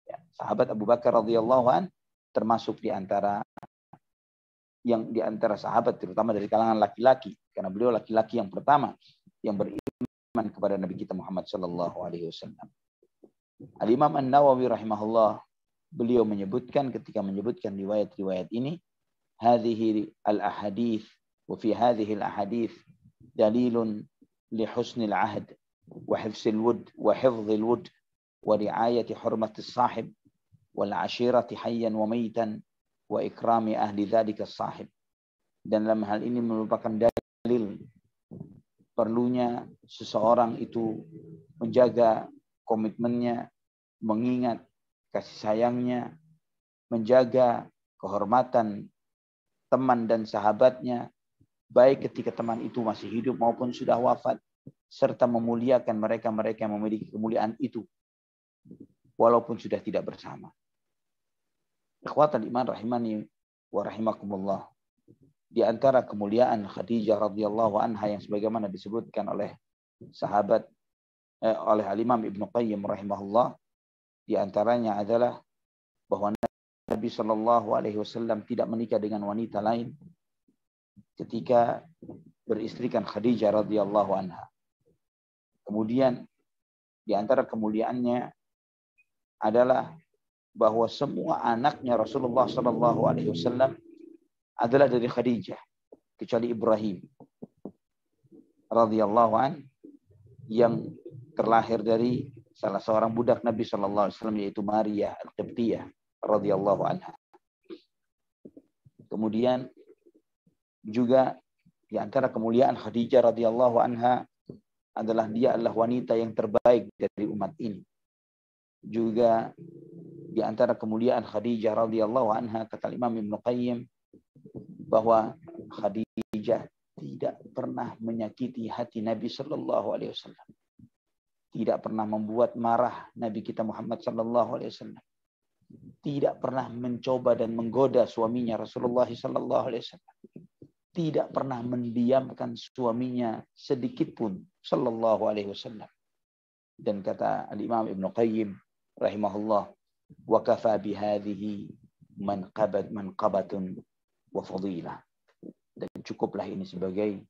Ya, sahabat Abu Bakar radhiyallahu an termasuk di antara sahabat, terutama dari kalangan laki-laki, karena beliau laki-laki yang pertama yang beriman kepada Nabi kita Muhammad sallallahu alaihi wasallam. Al-Imam An-Nawawi rahimahullah, beliau menyebutkan ketika menyebutkan riwayat-riwayat ini, hadhihi al-ahadits wa fi hadhihi al-ahadits dalilun li husnil ahd wa hifzil wud wa hifdhil wud wa riayati hurmatis sahib wal ashirati hayyan wa maitan wa ikrami ahli dzalika sahib. Dan dalam hal ini merupakan dalil perlunya seseorang itu menjaga komitmennya, mengingat kasih sayangnya, menjaga kehormatan teman dan sahabatnya, baik ketika teman itu masih hidup maupun sudah wafat, serta memuliakan mereka-mereka yang memiliki kemuliaan itu, walaupun sudah tidak bersama. Ikhwatal iman rahimani wa rahimakumullah. Di antara kemuliaan Khadijah radhiyallahu anha yang sebagaimana disebutkan oleh sahabat oleh Al-Imam Ibnu Qayyim rahimahullah, di antaranya adalah bahwa Nabi sallallahu alaihi wasallam tidak menikah dengan wanita lain ketika beristrikan Khadijah radhiyallahu anha. Kemudian di antara kemuliaannya adalah bahwa semua anaknya Rasulullah Sallallahu Alaihi Wasallam adalah dari Khadijah, kecuali Ibrahim radhiyallahu an yang terlahir dari salah seorang budak Nabi Sallallahu Alaihi Wasallam, yaitu Maria Al-Qibtiyah radhiyallahu anha. Kemudian juga di antara kemuliaan Khadijah radhiyallahu anha adalah dia adalah wanita yang terbaik dari umat ini. Juga di antara kemuliaan Khadijah radhiyallahu anha, kata Imam Ibnu Qayyim, bahwa Khadijah tidak pernah menyakiti hati Nabi Sallallahu Alaihi Wasallam, tidak pernah membuat marah Nabi kita Muhammad Sallallahu Alaihi Wasallam, tidak pernah mencoba dan menggoda suaminya Rasulullah Sallallahu Alaihi Wasallam, tidak pernah mendiamkan suaminya sedikit pun Sallallahu Alaihi Wasallam. Dan kata Imam Ibnu Qayyim rahimahullah, wa kafa bihadhihi manqabatun wa fadilah. Dan cukuplah ini sebagai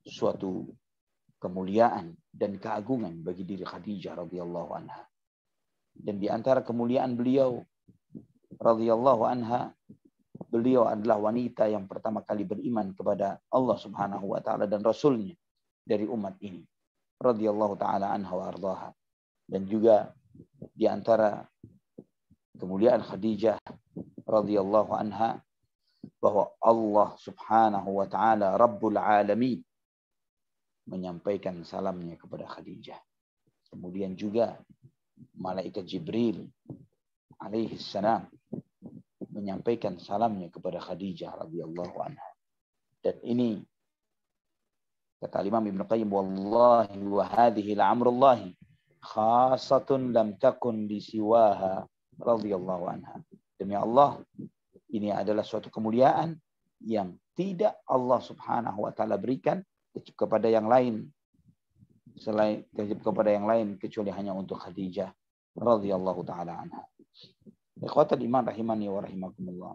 suatu kemuliaan dan keagungan bagi diri Khadijah radhiyallahu anha. Dan di antara kemuliaan beliau radhiyallahu anha, beliau adalah wanita yang pertama kali beriman kepada Allah Subhanahu wa taala dan rasulnya dari umat ini, radhiyallahu taala anha wa ardhaha. Dan juga di antara kemuliaan Khadijah radhiyallahu anha bahwa Allah Subhanahu wa taala Rabbul Alamin menyampaikan salamnya kepada Khadijah. Kemudian juga malaikat Jibril alaihi salam menyampaikan salamnya kepada Khadijah radhiyallahu anha. Dan ini kata Imam Ibnu Qayyim, wallahi wa hadhihi la'amrullahi khasatun lam takun disiwaha radhiyallahu anha. Demi Allah, ini adalah suatu kemuliaan yang tidak Allah Subhanahu wa taala berikan kepada yang lain selain kepada yang lain kecuali hanya untuk Khadijah radhiyallahu taala anha. Ikhwatul iman rahimani wa rahimakumullah.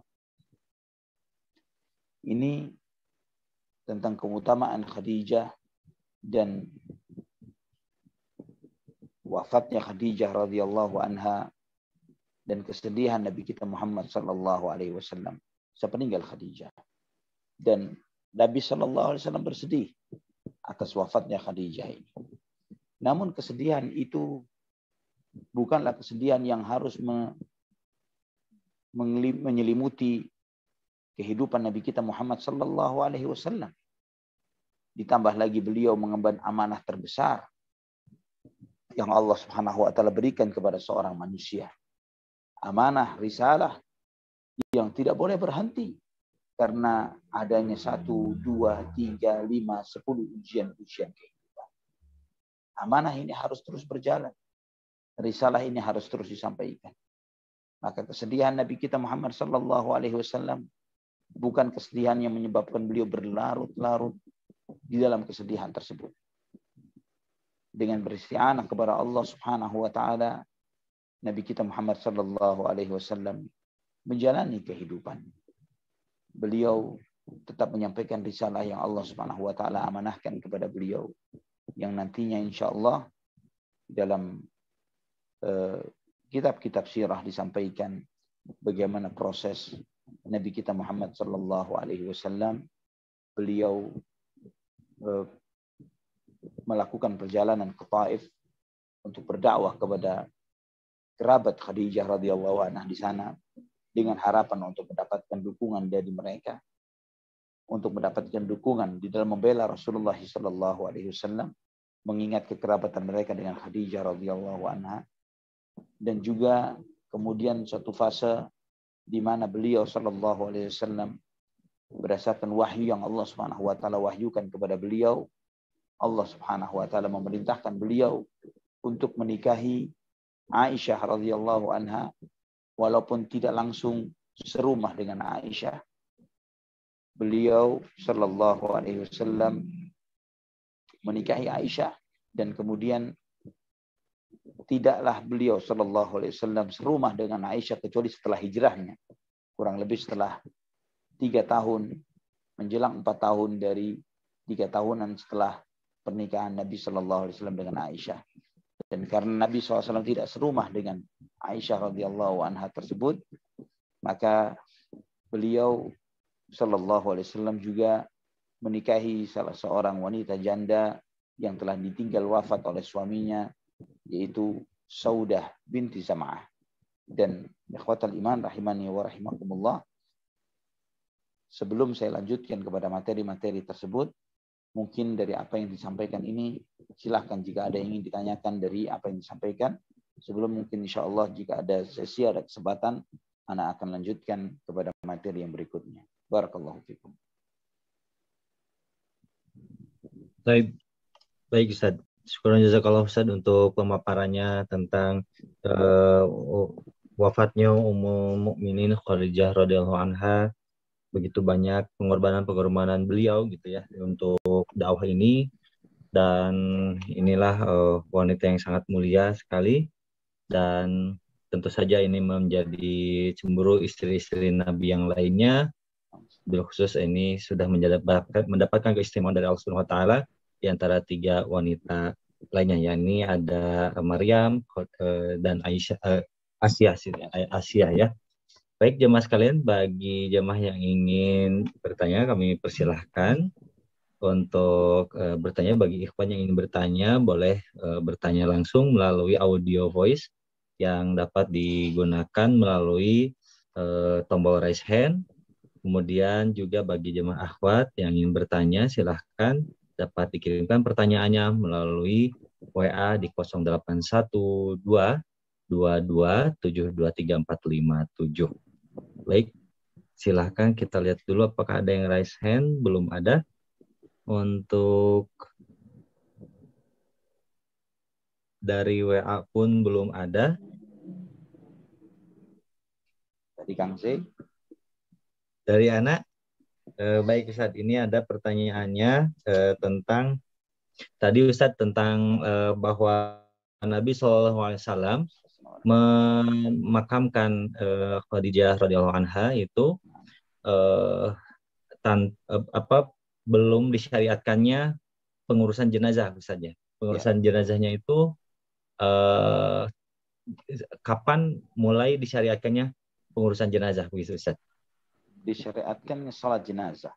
Ini tentang keutamaan Khadijah dan wafatnya Khadijah radhiyallahu anha dan kesedihan Nabi kita Muhammad sallallahu alaihi wasallam sepeninggal Khadijah. Dan Nabi sallallahu alaihi wasallam bersedih atas wafatnya Khadijah ini. Namun kesedihan itu bukanlah kesedihan yang harus menyelimuti kehidupan Nabi kita Muhammad sallallahu alaihi wasallam. Ditambah lagi beliau mengemban amanah terbesar yang Allah Subhanahu wa taala berikan kepada seorang manusia. Amanah risalah yang tidak boleh berhenti karena adanya 1, 2, 3, 5, 10 ujian-ujian kehidupan. Amanah ini harus terus berjalan. Risalah ini harus terus disampaikan. Maka kesedihan Nabi kita Muhammad sallallahu alaihi wasallam bukan kesedihan yang menyebabkan beliau berlarut-larut di dalam kesedihan tersebut. Dengan beristi'anah kepada Allah Subhanahu wa taala, Nabi kita Muhammad sallallahu alaihi wasallam menjalani kehidupan. Beliau tetap menyampaikan risalah yang Allah Subhanahu wa taala amanahkan kepada beliau, yang nantinya insyaallah dalam kitab-kitab sirah disampaikan bagaimana proses Nabi kita Muhammad sallallahu alaihi wasallam beliau melakukan perjalanan ke Taif untuk berdakwah kepada kerabat Khadijah radhiyallahu anha di sana dengan harapan untuk mendapatkan dukungan dari mereka, untuk mendapatkan dukungan di dalam membela Rasulullah sallallahu alaihi wasallam, mengingat kekerabatan mereka dengan Khadijah radhiyallahu anha. Dan juga kemudian suatu fase di mana beliau sallallahu alaihi wasallam berdasarkan wahyu yang Allah Subhanahu wa taala wahyukan kepada beliau, Allah Subhanahu wa taala memerintahkan beliau untuk menikahi Aisyah radhiyallahu anha, walaupun tidak langsung serumah dengan Aisyah. Beliau sallallahu alaihi wasallam menikahi Aisyah, dan kemudian tidaklah beliau sallallahu alaihi wasallam serumah dengan Aisyah kecuali setelah hijrahnya, kurang lebih setelah 3 tahun menjelang 4 tahun dari 3 tahunan setelah pernikahan Nabi sallallahu alaihi wasallam dengan Aisyah. Dan karena Nabi SAW tidak serumah dengan Aisyah radhiyallahu anha tersebut, maka beliau Sallallahu Alaihi Wasallam juga menikahi salah seorang wanita janda yang telah ditinggal wafat oleh suaminya, yaitu Saudah binti Zam'ah. Dan ikhwatal iman rahimani wa rahimakumullah, sebelum saya lanjutkan kepada materi-materi tersebut, mungkin dari apa yang disampaikan ini, silahkan jika ada yang ingin ditanyakan dari apa yang disampaikan. Sebelum mungkin insya Allah jika ada sesi, ada kesempatan, Ana akan lanjutkan kepada materi yang berikutnya. Barakallahu fikum. Baik Ustaz. Syukuran jazakallah Ustaz untuk pemaparannya tentang wafatnya Ummul Mukminin Khadijah radhiyallahu anha. Begitu banyak pengorbanan beliau gitu ya untuk dakwah ini, dan inilah wanita yang sangat mulia sekali, dan tentu saja ini menjadi cemburu istri-istri Nabi yang lainnya. Bil khusus ini sudah mendapatkan keistimewaan dari Allah Subhanahu wa taala di antara 3 wanita lainnya, yakni ada Maryam dan Asia ya. Baik jemaah sekalian, bagi jemaah yang ingin bertanya kami persilahkan untuk bertanya. Bagi ikhwan yang ingin bertanya boleh bertanya langsung melalui audio voice yang dapat digunakan melalui tombol raise hand. Kemudian juga bagi jemaah akhwat yang ingin bertanya silahkan dapat dikirimkan pertanyaannya melalui WA di 0812 22723457. Baik, silahkan kita lihat dulu apakah ada yang raise hand. Belum ada. Untuk dari WA pun belum ada. Dari Kang Z. Dari anak. Baik Ustaz, ini ada pertanyaannya tentang tadi Ustaz tentang bahwa Nabi SAW memakamkan Khadijah radhiyallahu anha itu belum disyariatkannya pengurusan jenazah saja. Pengurusan jenazahnya itu kapan mulai disyariatkannya pengurusan jenazah begitu Ustaz? Disyariatkannya salat jenazah.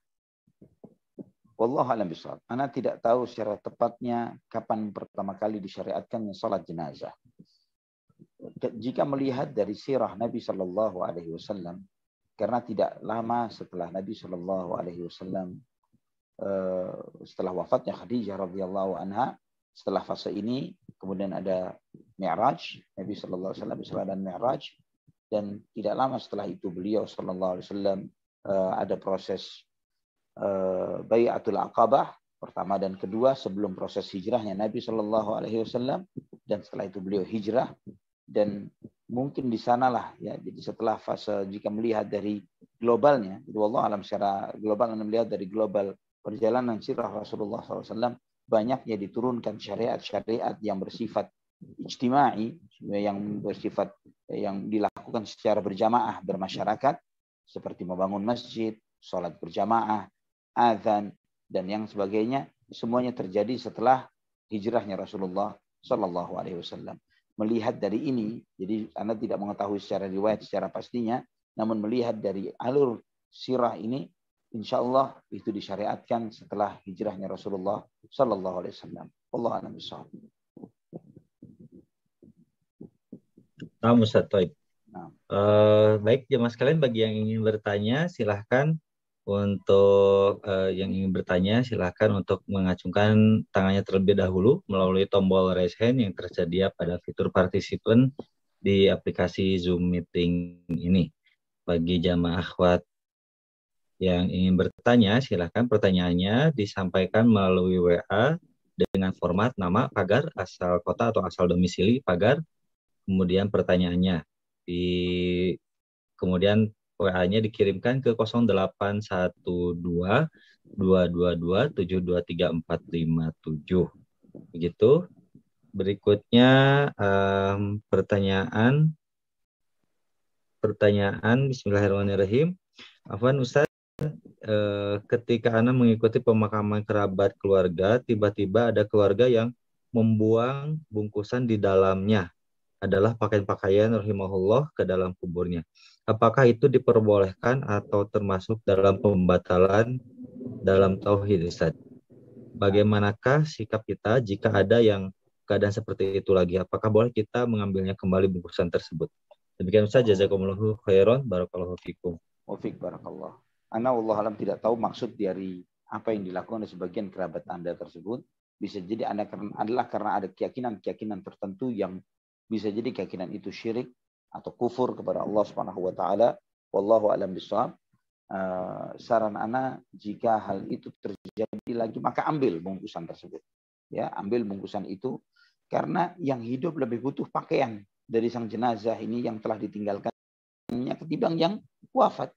Wallahu a'lam bishawab. Ana tidak tahu secara tepatnya kapan pertama kali disyariatkannya salat jenazah. Jika melihat dari sirah Nabi Shallallahu Alaihi Wasallam, karena tidak lama setelah Nabi Shallallahu Alaihi Wasallam setelah wafatnya Khadijah radhiyallahu anha, setelah fase ini kemudian ada Mi'raj, Nabi Shallallahu Alaihi Wasallam Isra dan Mi'raj, dan tidak lama setelah itu beliau Shallallahu Alaihi Wasallam ada proses Bai'atul Aqabah pertama dan kedua sebelum proses hijrahnya Nabi Shallallahu Alaihi Wasallam, dan setelah itu beliau hijrah. Dan mungkin di sanalah ya, jadi setelah fase, jika melihat dari globalnya, jadi wallahu alam secara global, Anda melihat dari global perjalanan sirah Rasulullah SAW, banyaknya diturunkan syariat-syariat yang bersifat ijtimai, yang bersifat yang dilakukan secara berjamaah bermasyarakat, seperti membangun masjid, sholat berjamaah, azan, dan yang sebagainya. Semuanya terjadi setelah hijrahnya Rasulullah Sallallahu Alaihi Wasallam. Melihat dari ini, jadi Anda tidak mengetahui secara riwayat secara pastinya, namun melihat dari alur sirah ini, insya Allah itu disyariatkan setelah hijrahnya Rasulullah Sallallahu Alaihi Wasallam. Wallahu a'lam bishawab. Baik jemaah sekalian, bagi yang ingin bertanya silahkan untuk yang ingin bertanya silahkan untuk mengacungkan tangannya terlebih dahulu melalui tombol raise hand yang tersedia pada fitur participant di aplikasi Zoom Meeting ini. Bagi jamaah akhwat yang ingin bertanya silahkan pertanyaannya disampaikan melalui WA dengan format nama, pagar, asal kota atau asal domisili, pagar, kemudian pertanyaannya. Kemudian WA-nya dikirimkan ke 0812 222 723 457. Begitu. Berikutnya pertanyaan Bismillahirrahmanirrahim. Afwan Ustaz, ketika Anda mengikuti pemakaman kerabat keluarga, tiba-tiba ada keluarga yang membuang bungkusan di dalamnya adalah pakaian-pakaian rahimahullah ke dalam kuburnya. Apakah itu diperbolehkan atau termasuk dalam pembatalan dalam tauhid, Ustaz? Bagaimanakah sikap kita jika ada yang keadaan seperti itu lagi? Apakah boleh kita mengambilnya kembali bungkusan tersebut? Demikian Ustaz, jazakumullahu khairan, barakallahu fikum. Wafik barakallah. Ana Allah alam tidak tahu maksud dari apa yang dilakukan oleh sebagian kerabat Anda tersebut. Bisa jadi adalah karena ada keyakinan-keyakinan tertentu yang bisa jadi keyakinan itu syirik atau kufur kepada Allah Subhanahu wa taala. Wallahu alam bishawab. Saran ana jika hal itu terjadi lagi maka ambil bungkusan tersebut. Ya, ambil bungkusan itu karena yang hidup lebih butuh pakaian dari sang jenazah ini yang telah ditinggalkannya ketimbang yang wafat.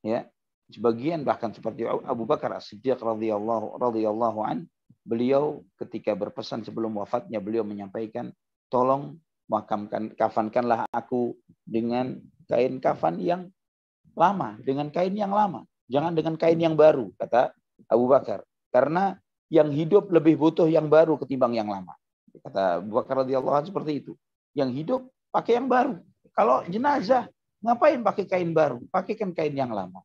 Ya, sebagian bahkan seperti Abu Bakar As-Siddiq radhiyallahu an, beliau ketika berpesan sebelum wafatnya beliau menyampaikan, tolong kafankanlah aku dengan kain kafan yang lama, dengan kain yang lama, jangan dengan kain yang baru, kata Abu Bakar, karena yang hidup lebih butuh yang baru ketimbang yang lama. Kata Abu Bakar radhiyallahu an seperti itu. Yang hidup pakai yang baru. Kalau jenazah ngapain pakai kain baru? Pakaikan kain yang lama.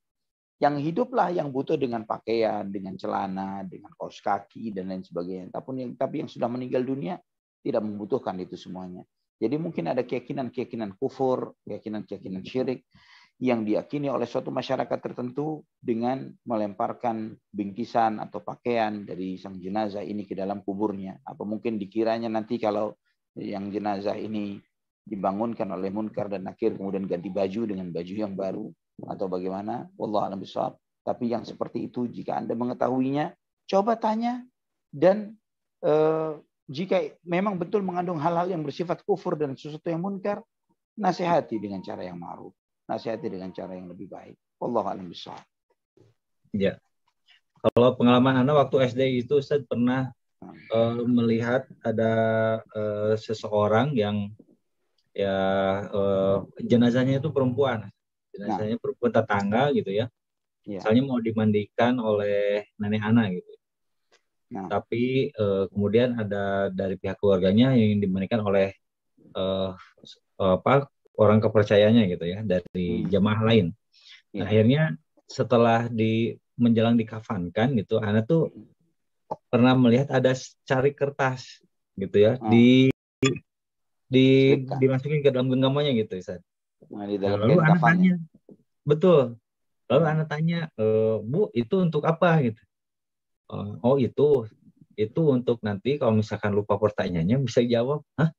Yang hiduplah yang butuh dengan pakaian, dengan celana, dengan kaos kaki, dan lain sebagainya. Tapi yang sudah meninggal dunia tidak membutuhkan itu semuanya. Jadi mungkin ada keyakinan-keyakinan kufur, keyakinan-keyakinan syirik yang diyakini oleh suatu masyarakat tertentu dengan melemparkan bingkisan atau pakaian dari sang jenazah ini ke dalam kuburnya. Apa mungkin dikiranya nanti kalau yang jenazah ini dibangunkan oleh Munkar dan Nakir kemudian ganti baju dengan baju yang baru atau bagaimana, wallahu a'lam bishawab. Tapi yang seperti itu jika Anda mengetahuinya, coba tanya, dan jika memang betul mengandung hal-hal yang bersifat kufur dan sesuatu yang munkar, nasihati dengan cara yang ma'ruf, nasihati dengan cara yang lebih baik. Wallahu a'lam bishawab. Ya. Kalau pengalaman Anda waktu SD itu, Ustaz pernah melihat ada seseorang yang ya jenazahnya itu perempuan, jenazahnya perempuan tetangga gitu ya. Misalnya mau dimandikan oleh nenek anak gitu. Tapi kemudian ada dari pihak keluarganya yang dimandikan oleh orang kepercayaannya gitu ya, dari jamaah lain. Nah, akhirnya setelah menjelang dikafankan gitu, anak tuh pernah melihat ada cari kertas gitu ya, dimasukin ke dalam genggamannya gitu, Ustaz. Nah, lalu anak tanya, betul. Lalu anak tanya, Bu, itu untuk apa gitu? Oh, itu untuk nanti kalau misalkan lupa pertanyaannya bisa jawab. Hah?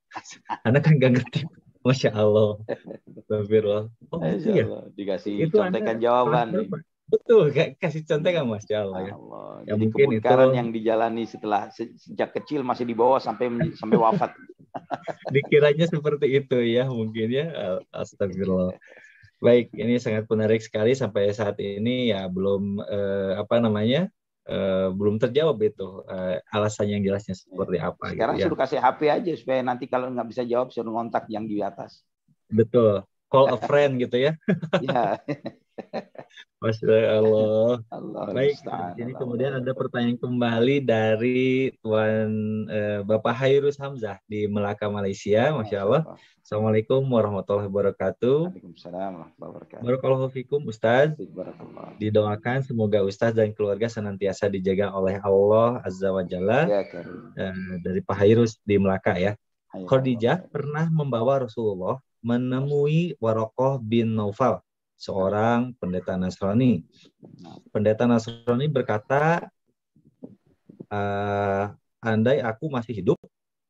Anak kan gak ngerti. Masya Allah. Astagfirullah. Oh gitu ya? Dikasih Itu contekan jawaban nih. Betul, kasih contekan Masya Allah ya. Ya, jadi kemungkaran yang dijalani sejak kecil masih dibawa sampai wafat. Dikiranya seperti itu ya mungkin ya. Astagfirullah. Baik, ini sangat menarik sekali sampai saat ini ya belum belum terjawab itu alasan yang jelasnya seperti apa. Sekarang gitu, suruh kasih HP aja supaya nanti kalau nggak bisa jawab suruh ngontak yang di atas. Betul, call a friend gitu ya. Ya. Masya Allah. Baik, ini Allah. kemudian ada pertanyaan kembali dari Tuan Bapak Hairus Hamzah di Melaka, Malaysia. Masya Allah. Assalamualaikum warahmatullahi wabarakatuh. Waalaikumsalam warahmatullahi wabarakatuh. Barakallahu fikum Ustaz. Didoakan semoga Ustaz dan keluarga senantiasa dijaga oleh Allah Azza wa Jalla. Dari Pak Hairus di Melaka ya. Khadijah pernah membawa Rasulullah menemui Warokoh bin Naufal, seorang pendeta Nasrani. Pendeta Nasrani berkata, andai aku masih hidup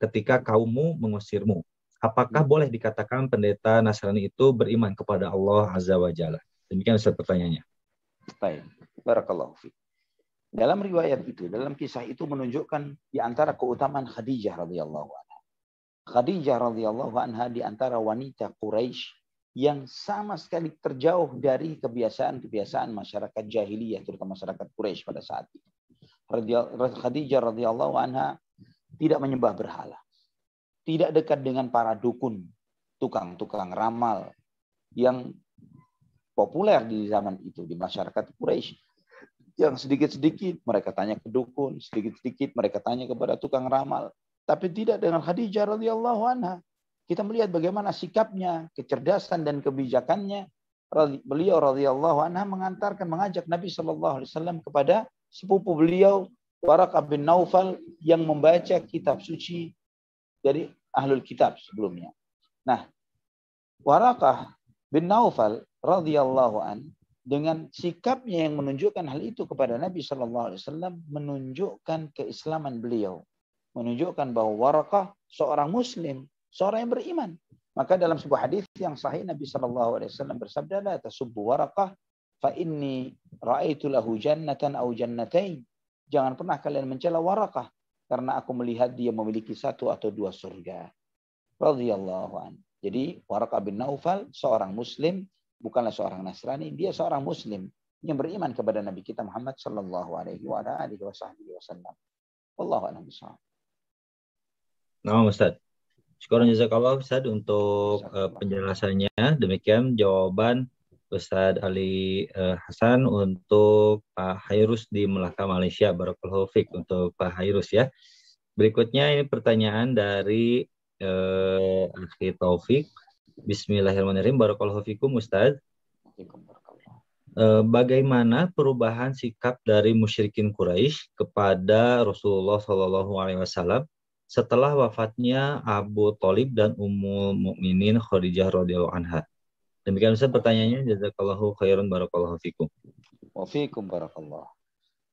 ketika kaummu mengusirmu, apakah boleh dikatakan pendeta Nasrani itu beriman kepada Allah Azza wa Jalla? Demikian Ustaz pertanyaannya. Baik, barakallahu fiik. Dalam riwayat itu, dalam kisah itu menunjukkan di antara keutamaan Khadijah radhiyallahu anha. Khadijah radhiyallahu anha di antara wanita Quraisy yang sama sekali terjauh dari kebiasaan-kebiasaan masyarakat jahiliyah, terutama masyarakat Quraisy pada saat itu. Khadijah radhiyallahu anha tidak menyembah berhala, tidak dekat dengan para dukun, tukang-tukang ramal yang populer di zaman itu di masyarakat Quraisy. Yang sedikit-sedikit mereka tanya ke dukun, sedikit-sedikit mereka tanya kepada tukang ramal. tapi tidak dengan Khadijah radhiyallahu anha. Kita melihat bagaimana sikapnya, kecerdasan dan kebijakannya. Beliau radhiyallahu anha mengajak Nabi sallallahu alaihi wasallam kepada sepupu beliau Waraqah bin Naufal yang membaca kitab suci dari ahlul kitab sebelumnya. Nah, Waraqah bin Naufal radhiyallahu an dengan sikapnya yang menunjukkan hal itu kepada Nabi sallallahu alaihi wasallam menunjukkan keislaman beliau, menunjukkan bahwa Waraqah seorang muslim, seorang yang beriman. Maka dalam sebuah hadis yang sahih Nabi sallallahu alaihi wasallam bersabda, la tasubbu Waraqah fa inni raaitu lahu jannatan aw jannatain. Jangan pernah kalian mencela Waraqah karena aku melihat dia memiliki satu atau dua surga. Radhiyallahu an. Jadi Waraqah bin Naufal seorang muslim, bukanlah seorang Nasrani, dia seorang muslim yang beriman kepada Nabi kita Muhammad sallallahu alaihi wasallam. Wallahu a'lam bishawab. Nah, Ustaz. Syukur jazakallah Ustaz untuk penjelasannya. Demikian jawaban Ustaz Ali Hasan untuk Pak Hairus di Melaka, Malaysia. Barakallahu fiik untuk Pak Hairus ya. Berikutnya ini pertanyaan dari Akhi Taufik. Bismillahirrahmanirrahim. Barakallahu fikum Ustaz. Bagaimana perubahan sikap dari musyrikin Quraisy kepada Rasulullah SAW setelah wafatnya Abu Thalib dan Ummul Mukminin Khadijah radhiyallahu anha? Demikian Ustaz pertanyaannya. Jazakallahu khairan barakallahu fikum. Wa fikum barakallah.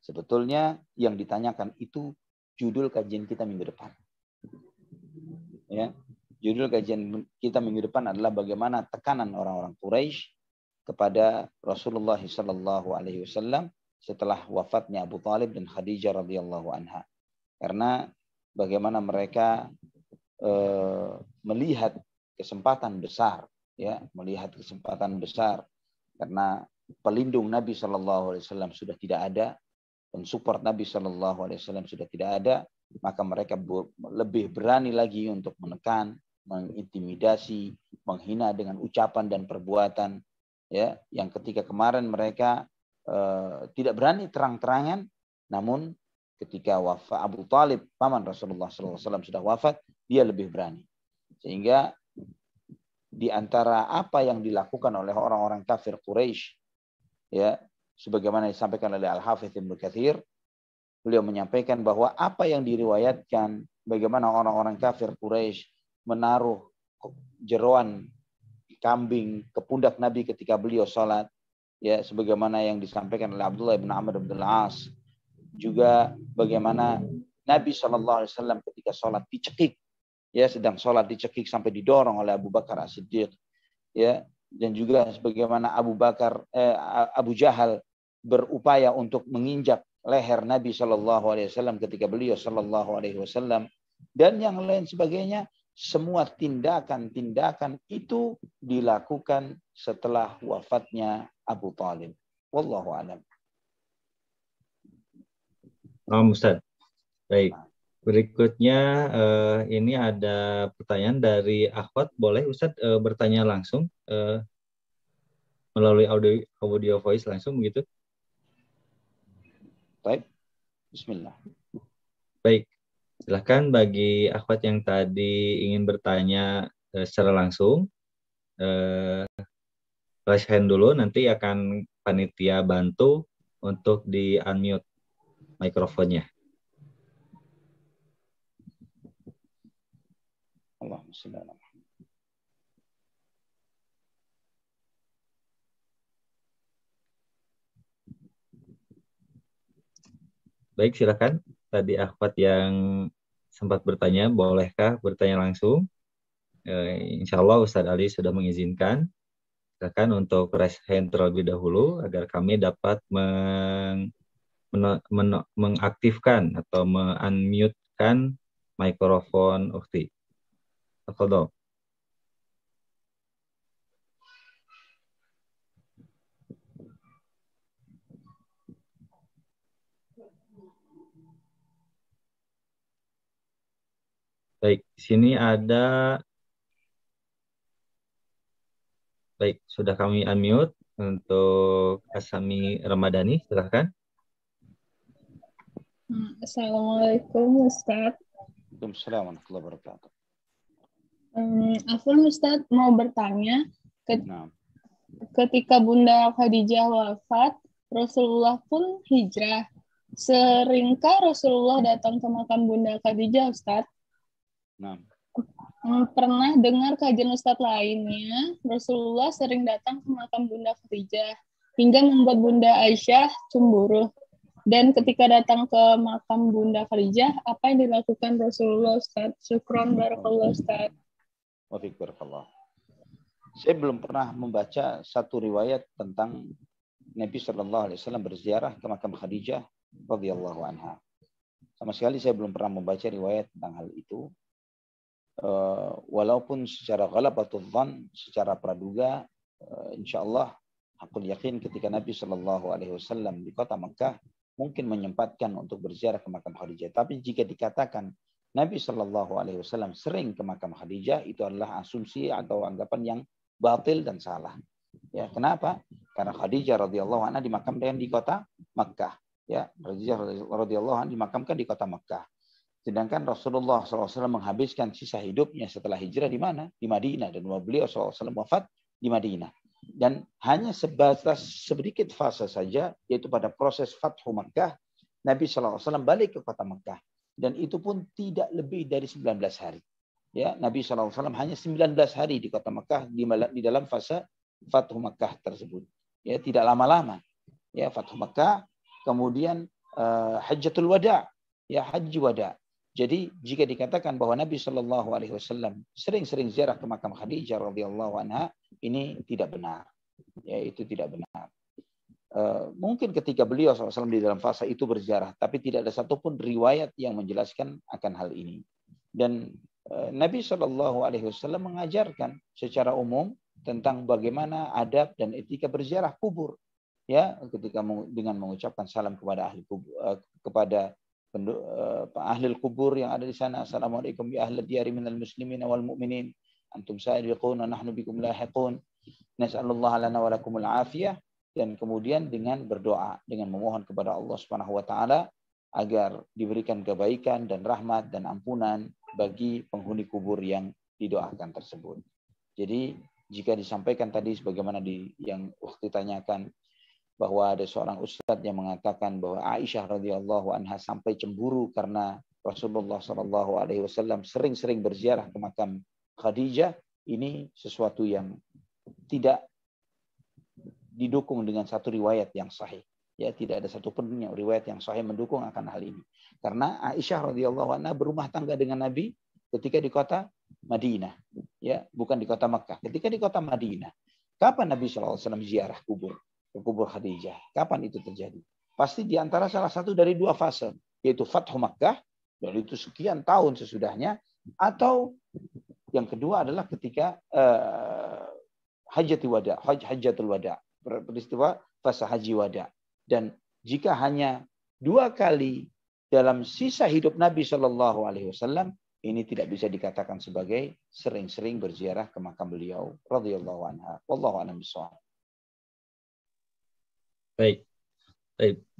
Sebetulnya yang ditanyakan itu judul kajian kita minggu depan. Ya, judul kajian kita minggu depan adalah bagaimana tekanan orang-orang Quraisy kepada Rasulullah sallallahu alaihi wasallam setelah wafatnya Abu Thalib dan Khadijah radhiyallahu anha. Karena bagaimana mereka melihat kesempatan besar, ya, melihat kesempatan besar karena pelindung Nabi sallallahu alaihi wasallam sudah tidak ada dan support Nabi sallallahu alaihi wasallam sudah tidak ada, maka mereka lebih berani lagi untuk menekan, mengintimidasi, menghina dengan ucapan dan perbuatan, ya, yang ketika kemarin mereka tidak berani terang-terangan, namun ketika wafat Abu Thalib, paman Rasulullah SAW sudah wafat, dia lebih berani. Sehingga di antara apa yang dilakukan oleh orang-orang kafir Quraisy, ya, sebagaimana disampaikan oleh Al-Hafidz Ibnu Katsir, beliau menyampaikan bahwa apa yang diriwayatkan bagaimana orang-orang kafir Quraisy menaruh jeroan kambing ke pundak Nabi ketika beliau salat, ya, sebagaimana yang disampaikan oleh Abdullah bin Amr bin Al-As, juga bagaimana Nabi SAW ketika sholat dicekik, ya, sedang sholat dicekik sampai didorong oleh Abu Bakar As-Siddiq, ya, dan juga sebagaimana Abu Jahal berupaya untuk menginjak leher Nabi SAW ketika beliau SAW, dan yang lain sebagainya. Semua tindakan-tindakan itu dilakukan setelah wafatnya Abu Thalib. Wallahu a'lam. Ustaz. Baik. Berikutnya ini ada pertanyaan dari Akhwat. Boleh Ustaz bertanya langsung melalui audio voice langsung begitu? Baik. Bismillah. Baik. Silakan bagi akhwat yang tadi ingin bertanya secara langsung, raise hand dulu, nanti akan panitia bantu untuk di-unmute mikrofonnya. Allahumma shalli ala Muhammad. Baik, silakan. Tadi akhwat yang sempat bertanya, bolehkah bertanya langsung? Insya Allah Ustadz Ali sudah mengizinkan. Silakan untuk raise hand terlebih dahulu agar kami dapat mengaktifkan atau me-unmute-kan mikrofon Ukhti. Tafadhol. Baik, di sini ada. Baik, sudah kami unmute untuk Asami Ramadhani, silahkan. Assalamualaikum Ustaz. Waalaikumsalam warahmatullahi wabarakatuh. Afwan Ustadz mau bertanya, Nah, ketika Bunda Khadijah wafat, Rasulullah pun hijrah. Seringkah Rasulullah datang ke makam Bunda Khadijah, Ustadz? nah. Pernah dengar kajian Ustadz lainnya, Rasulullah sering datang ke makam Bunda Khadijah, hingga membuat Bunda Aisyah cemburu. Dan ketika datang ke makam Bunda Khadijah, apa yang dilakukan Rasulullah, Ustadz? Syukron barakallah, Ustadz. Wafiq barakallah. Saya belum pernah membaca satu riwayat tentang Nabi Shallallahu Alaihi Wasallam berziarah ke makam Khadijah radhiyallahu anha. Sama sekali saya belum pernah membaca riwayat tentang hal itu. Walaupun secara ghalabatul dzan, secara praduga, insya Allah aku yakin ketika Nabi Shallallahu Alaihi Wasallam di kota Mekah mungkin menyempatkan untuk berziarah ke makam Khadijah. Tapi jika dikatakan Nabi Shallallahu Alaihi Wasallam sering ke makam Khadijah, itu adalah asumsi atau anggapan yang batil dan salah. Ya, kenapa? Karena Khadijah radhiyallahu anha dimakamkan di kota Makkah. Ya, Khadijah radhiyallahu anha dimakamkan di kota Makkah. Sedangkan Rasulullah SAW menghabiskan sisa hidupnya setelah hijrah di mana? Di Madinah. Dan beliau SAW wafat di Madinah. Dan hanya sebatas sedikit fase saja, yaitu pada proses Fathu Makkah, Nabi SAW balik ke kota Makkah. Dan itu pun tidak lebih dari 19 hari. Ya, Nabi SAW hanya 19 hari di kota Makkah di dalam fase Fathu Makkah tersebut. Ya, tidak lama-lama. Ya, Fathu Makkah, kemudian Hajjatul Wada, ya, Haji Wada. Jadi jika dikatakan bahwa Nabi Shallallahu Alaihi Wasallam sering-sering ziarah ke makam Khadijah radhiyallahu anha, ini tidak benar. Ya, itu tidak benar. Mungkin ketika beliau SAW di dalam fase itu berziarah, tapi tidak ada satupun riwayat yang menjelaskan akan hal ini. Dan Nabi Shallallahu Alaihi Wasallam mengajarkan secara umum tentang bagaimana adab dan etika berziarah kubur. Ya, ketika dengan mengucapkan salam kepada ahli kubur, kepada ahli kubur yang ada di sana. Assalamualaikum ya ahli diyari minal muslimin wal mu'minin. Antum sa'idiquna nahnu bikum lahiqun. Nas'alullah lana wa lakumul afiyah. Dan kemudian dengan berdoa, dengan memohon kepada Allah Subhanahu wa taala agar diberikan kebaikan dan rahmat dan ampunan bagi penghuni kubur yang didoakan tersebut. Jadi jika disampaikan tadi sebagaimana yang waktu ditanyakan bahwa ada seorang ustadz yang mengatakan bahwa Aisyah radhiyallahu anha sampai cemburu karena Rasulullah sallallahu alaihi wasallam sering-sering berziarah ke makam Khadijah, ini sesuatu yang tidak didukung dengan satu riwayat yang sahih. Ya, tidak ada satupun riwayat yang sahih mendukung akan hal ini. Karena Aisyah radhiyallahu anha berumah tangga dengan Nabi ketika di kota Madinah, ya, bukan di kota Makkah. Ketika di kota Madinah, kapan Nabi SAW ziarah ke kubur Khadijah? Kapan itu terjadi? Pasti di antara salah satu dari dua fase, yaitu Fathu Makkah, dan itu sekian tahun sesudahnya, atau yang kedua adalah ketika Hajjatul Wada, peristiwa fase haji wada. Dan jika hanya 2 kali dalam sisa hidup Nabi Shallallahu Alaihi Wasallam, ini tidak bisa dikatakan sebagai sering-sering berziarah ke makam beliau radhiyallahu anha. Wallahu a'lam bishawab. Baik.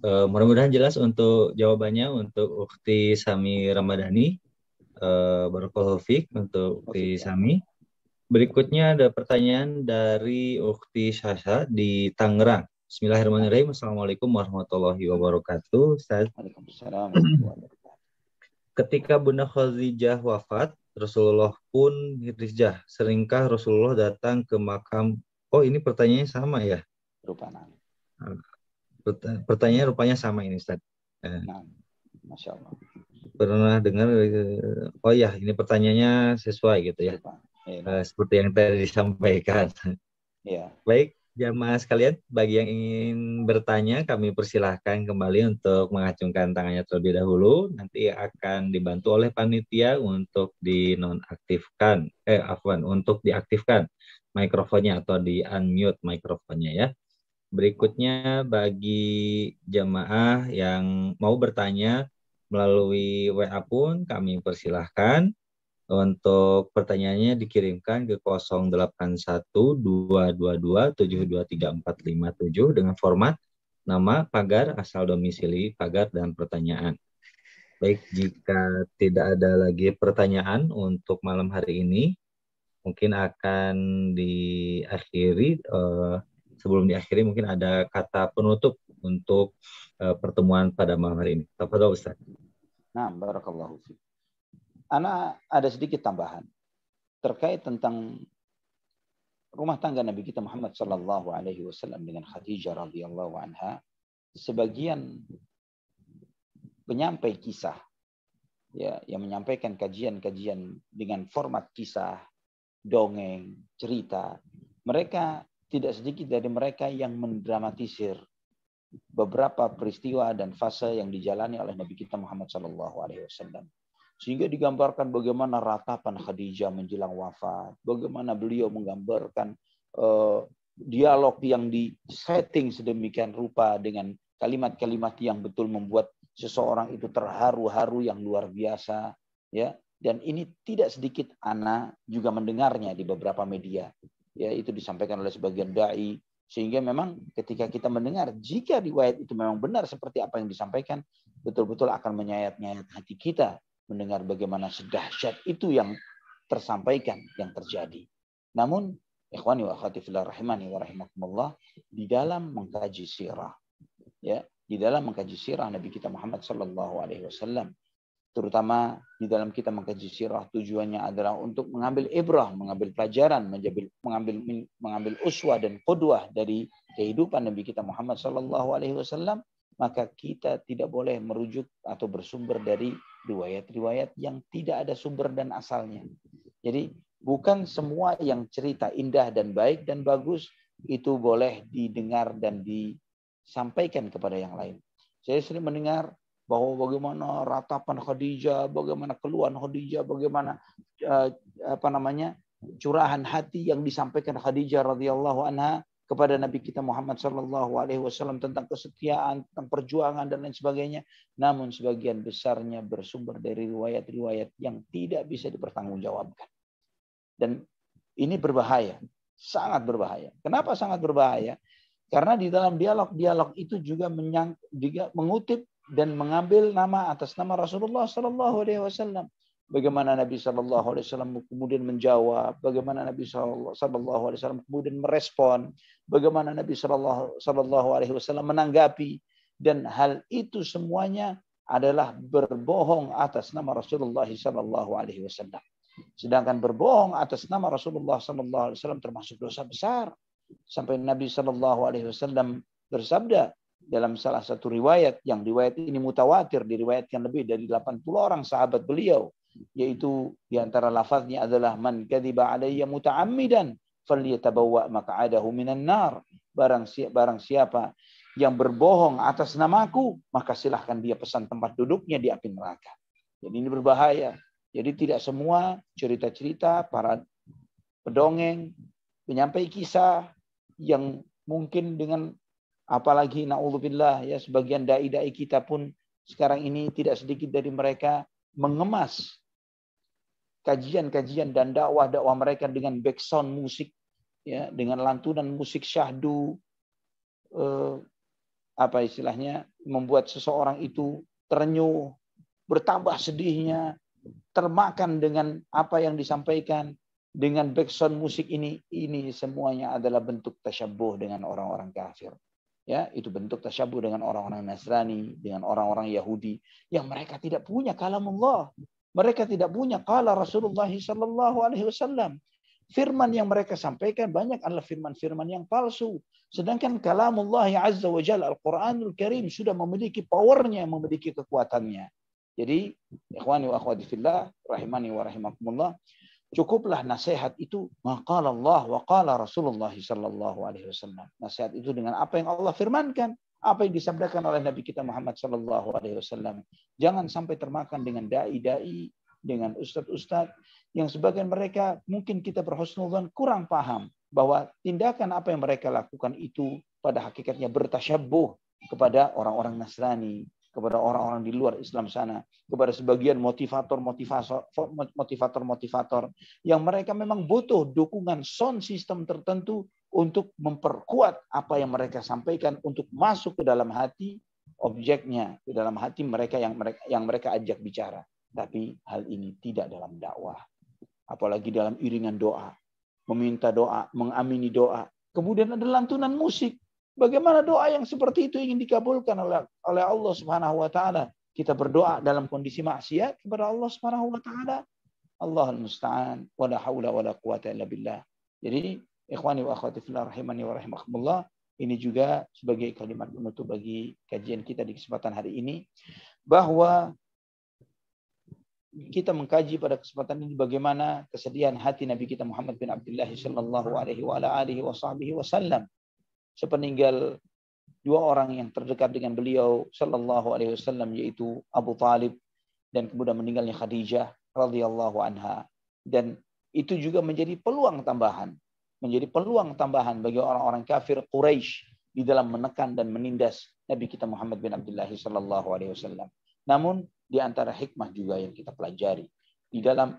Mudah-mudahan jelas untuk jawabannya untuk Ukhti Sami Ramadhani. Barakallahu fiik untuk Ukhti Sami. Berikutnya ada pertanyaan dari Ukhti Sasha di Tangerang. Bismillahirrahmanirrahim. Assalamualaikum warahmatullahi wabarakatuh. Ustaz. Waalaikumsalam. Ketika Bunda Khadijah wafat, Rasulullah pun hijrah. Seringkah Rasulullah datang ke makam? Oh, ini pertanyaannya sama ya? Rupanya. Pertanyaan rupanya sama ini, Ustaz. Nah, Masya Allah. Pernah dengar? Oh ya, ini pertanyaannya sesuai gitu ya. Seperti yang tadi disampaikan. Ya. Baik, jamaah sekalian, bagi yang ingin bertanya, kami persilahkan kembali untuk mengacungkan tangannya terlebih dahulu. Nanti akan dibantu oleh panitia untuk dinonaktifkan, untuk diaktifkan mikrofonnya atau di-unmute mikrofonnya ya. Berikutnya bagi jamaah yang mau bertanya melalui WA pun kami persilahkan. Untuk pertanyaannya dikirimkan ke 08122272234557 dengan format nama, pagar, asal domisili, pagar, dan pertanyaan. Baik, jika tidak ada lagi pertanyaan untuk malam hari ini, mungkin akan diakhiri. Sebelum diakhiri, mungkin ada kata penutup untuk pertemuan pada malam hari ini. Tafadhol Ustaz. Nah, barakallahu fiik. Ana ada sedikit tambahan terkait tentang rumah tangga Nabi kita Muhammad sallallahu alaihi wasallam dengan Khadijah radhiyallahu anha. Sebagian penyampai kisah ya yang menyampaikan kajian-kajian dengan format kisah, dongeng, cerita, mereka tidak sedikit dari mereka yang mendramatisir beberapa peristiwa dan fase yang dijalani oleh Nabi kita Muhammad SAW. Sehingga digambarkan bagaimana ratapan Khadijah menjelang wafat, bagaimana beliau menggambarkan dialog yang disetting sedemikian rupa dengan kalimat-kalimat yang betul membuat seseorang itu terharu-haru yang luar biasa, ya. Dan ini tidak sedikit ana juga mendengarnya di beberapa media, ya, itu disampaikan oleh sebagian dai. Sehingga memang ketika kita mendengar, jika riwayat itu memang benar seperti apa yang disampaikan, betul-betul akan menyayat-nyayat hati kita mendengar bagaimana sedahsyat itu yang tersampaikan, yang terjadi. Namun, ikhwani wa akhwati fillah rahimani wa rahimakumullah, di dalam mengkaji sirah, ya, di dalam mengkaji sirah Nabi kita Muhammad sallallahu alaihi wasallam, terutama di dalam kita mengkaji sirah, tujuannya adalah untuk mengambil ibrah, mengambil pelajaran, mengambil uswah dan qudwah dari kehidupan Nabi kita Muhammad sallallahu alaihi wasallam, maka kita tidak boleh merujuk atau bersumber dari riwayat-riwayat yang tidak ada sumber dan asalnya. Jadi bukan semua yang cerita indah dan baik dan bagus itu boleh didengar dan disampaikan kepada yang lain. Saya sering mendengar bahwa bagaimana ratapan Khadijah, bagaimana keluhan Khadijah, bagaimana curahan hati yang disampaikan Khadijah radhiyallahu anha kepada Nabi kita Muhammad sallallahu alaihi wasallam tentang kesetiaan, tentang perjuangan dan lain sebagainya. Namun sebagian besarnya bersumber dari riwayat-riwayat yang tidak bisa dipertanggungjawabkan. Dan ini berbahaya, sangat berbahaya. Kenapa sangat berbahaya? Karena di dalam dialog-dialog itu juga mengutip dan mengambil nama atas nama Rasulullah Sallallahu Alaihi Wasallam. Bagaimana Nabi Sallallahu Alaihi Wasallam kemudian menjawab, bagaimana Nabi Sallallahu Alaihi Wasallam kemudian merespon, bagaimana Nabi Sallallahu Alaihi Wasallam menanggapi, dan hal itu semuanya adalah berbohong atas nama Rasulullah Sallallahu Alaihi Wasallam. Sedangkan berbohong atas nama Rasulullah Sallallahu Alaihi Wasallam termasuk dosa besar. Sampai Nabi Sallallahu Alaihi Wasallam bersabda dalam salah satu riwayat, yang riwayat ini mutawatir, diriwayatkan lebih dari 80 orang sahabat beliau, yaitu diantara lafaznya adalah man kadhiba alayya muta'ammidan falyatabawwa maq'adahu minan nar. Barang siapa yang berbohong atas namaku, maka silahkan dia pesan tempat duduknya di api neraka. Jadi ini berbahaya. Jadi tidak semua cerita-cerita para pedongeng, penyampai kisah yang mungkin dengan, apalagi na'udzubillah, ya, sebagian dai-dai kita pun sekarang ini tidak sedikit dari mereka mengemas kajian-kajian dan dakwah-dakwah mereka dengan background musik, ya, dengan lantunan musik syahdu, membuat seseorang itu terenyuh, bertambah sedihnya, termakan dengan apa yang disampaikan dengan background musik ini semuanya adalah bentuk tasyabbuh dengan orang-orang kafir. Ya, itu bentuk tasyabbuh dengan orang-orang Nasrani, dengan orang-orang Yahudi yang mereka tidak punya kalamullah. Mereka tidak punya qala Rasulullah sallallahu alaihi wasallam. Firman yang mereka sampaikan banyak adalah firman-firman yang palsu. Sedangkan kalamullah azza wa jalla, Al-Qur'anul Karim, sudah memiliki powernya, memiliki kekuatannya. Jadi, ikhwani wa akhwati fillah, rahimani wa rahimakumullah, cukuplah nasihat itu maqala Allah wa qala Rasulullah sallallahu alaihi wasallam. Nasihat itu dengan apa yang Allah firmankan, apa yang disabdakan oleh Nabi kita Muhammad sallallahu alaihi wasallam. Jangan sampai termakan dengan dai-dai, dengan ustaz-ustaz yang sebagian mereka mungkin kita berhusnudzon kurang paham bahwa tindakan apa yang mereka lakukan itu pada hakikatnya bertasyabbuh kepada orang-orang Nasrani, kepada orang-orang di luar Islam sana, kepada sebagian motivator yang mereka memang butuh dukungan sound system tertentu untuk memperkuat apa yang mereka sampaikan, untuk masuk ke dalam hati objeknya, di dalam hati mereka yang mereka ajak bicara. Tapi hal ini tidak dalam dakwah. Apalagi dalam iringan doa, meminta doa, mengamini doa. Kemudian ada lantunan musik. Bagaimana doa yang seperti itu ingin dikabulkan oleh Allah Subhanahu wa taala? Kita berdoa dalam kondisi maksiat kepada Allah Subhanahu wa taala. Allahul musta'an, wala haula wala quwata illa billah. Jadi, ikhwani wa akhwati fillah rahimani wa rahimakumullah, ini juga sebagai kalimat penutup bagi kajian kita di kesempatan hari ini, bahwa kita mengkaji pada kesempatan ini bagaimana kesedihan hati Nabi kita Muhammad bin Abdullah sallallahu alaihi wa alihi wasallam sepeninggal dua orang yang terdekat dengan beliau sallallahu alaihi wasallam, yaitu Abu Talib dan kemudian meninggalnya Khadijah radhiyallahu anha. Dan itu juga menjadi peluang tambahan bagi orang-orang kafir Quraisy di dalam menekan dan menindas Nabi kita Muhammad bin Abdullah sallallahu alaihi wasallam. Namun di antara hikmah juga yang kita pelajari di dalam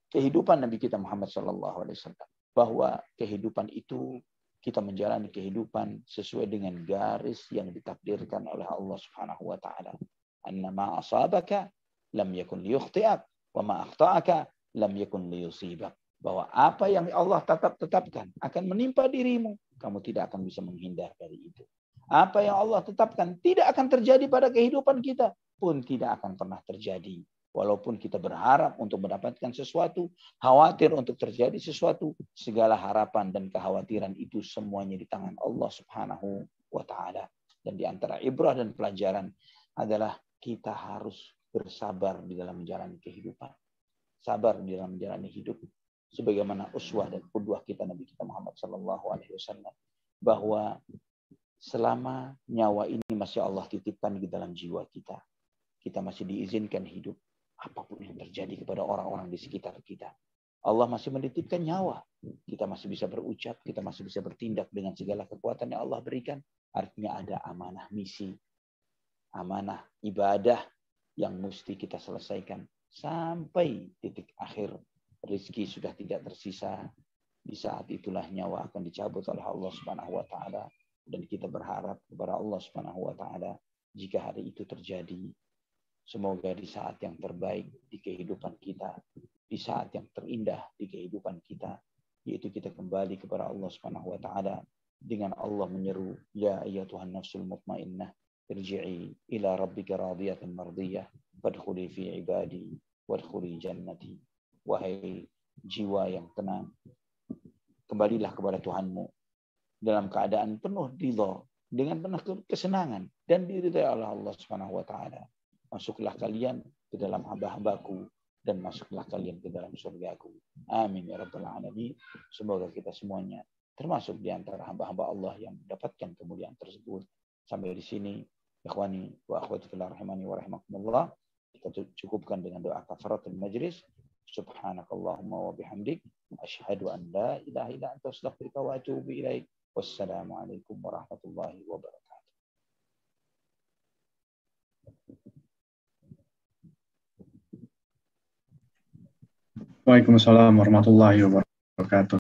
kehidupan Nabi kita Muhammad sallallahu alaihi wasallam, bahwa kehidupan itu kita menjalani kehidupan sesuai dengan garis yang ditakdirkan oleh Allah Subhanahu wa taala. Annama asabaka lam yakun liyukhti'ak wa ma akhta'aka lam yakun liyusibak. Bahwa apa yang Allah tetapkan akan menimpa dirimu, kamu tidak akan bisa menghindar dari itu. Apa yang Allah tetapkan tidak akan terjadi pada kehidupan kita pun tidak akan pernah terjadi. Walaupun kita berharap untuk mendapatkan sesuatu, khawatir untuk terjadi sesuatu, segala harapan dan kekhawatiran itu semuanya di tangan Allah Subhanahu wa taala. Dan di antara ibrah dan pelajaran adalah kita harus bersabar di dalam menjalani kehidupan. Sabar di dalam menjalani hidup. Sebagaimana uswah dan qudwah kita Nabi kita Muhammad sallallahu alaihi wasallam, bahwa selama nyawa ini masih Allah titipkan di dalam jiwa kita, kita masih diizinkan hidup. Apapun yang terjadi kepada orang-orang di sekitar kita, Allah masih menitipkan nyawa. Kita masih bisa berucap, kita masih bisa bertindak dengan segala kekuatan yang Allah berikan. Artinya ada amanah misi, amanah ibadah yang mesti kita selesaikan sampai titik akhir. Rezeki sudah tidak tersisa. Di saat itulah nyawa akan dicabut oleh Allah Subhanahu wa taala, dan kita berharap kepada Allah Subhanahu wa taala jika hari itu terjadi, semoga di saat yang terbaik di kehidupan kita, di saat yang terindah di kehidupan kita, yaitu kita kembali kepada Allah Subhanahu wa taala dengan Allah menyeru, ya ayyatuhan nafsul mutmainnah irji'i ila rabbika radiyatan mardiyah fadkhuli fi ibadi wadkhuli jannati. Wahai jiwa yang tenang, kembalilah kepada Tuhanmu dalam keadaan penuh ridha, dengan penuh kesenangan dan diridhai oleh Allah Subhanahu wa taala. Masuklah kalian ke dalam hamba-hambaku dan masuklah kalian ke dalam surgaku. Amin ya rabbal alamin. Semoga kita semuanya termasuk di antara hamba-hamba Allah yang mendapatkan kemuliaan tersebut. Sampai di sini, ikhwani wa akhwati fillah rahimani wa rahimakumullah, kita cukupkan dengan doa kafaratul majlis. Subhanakallahumma wa bihamdik, asyhadu an la ilaha illa anta astaghfiruka wa atubu ilaik. Wassalamualaikum warahmatullahi wabarakatuh. Waalaikumsalam warahmatullahi wabarakatuh.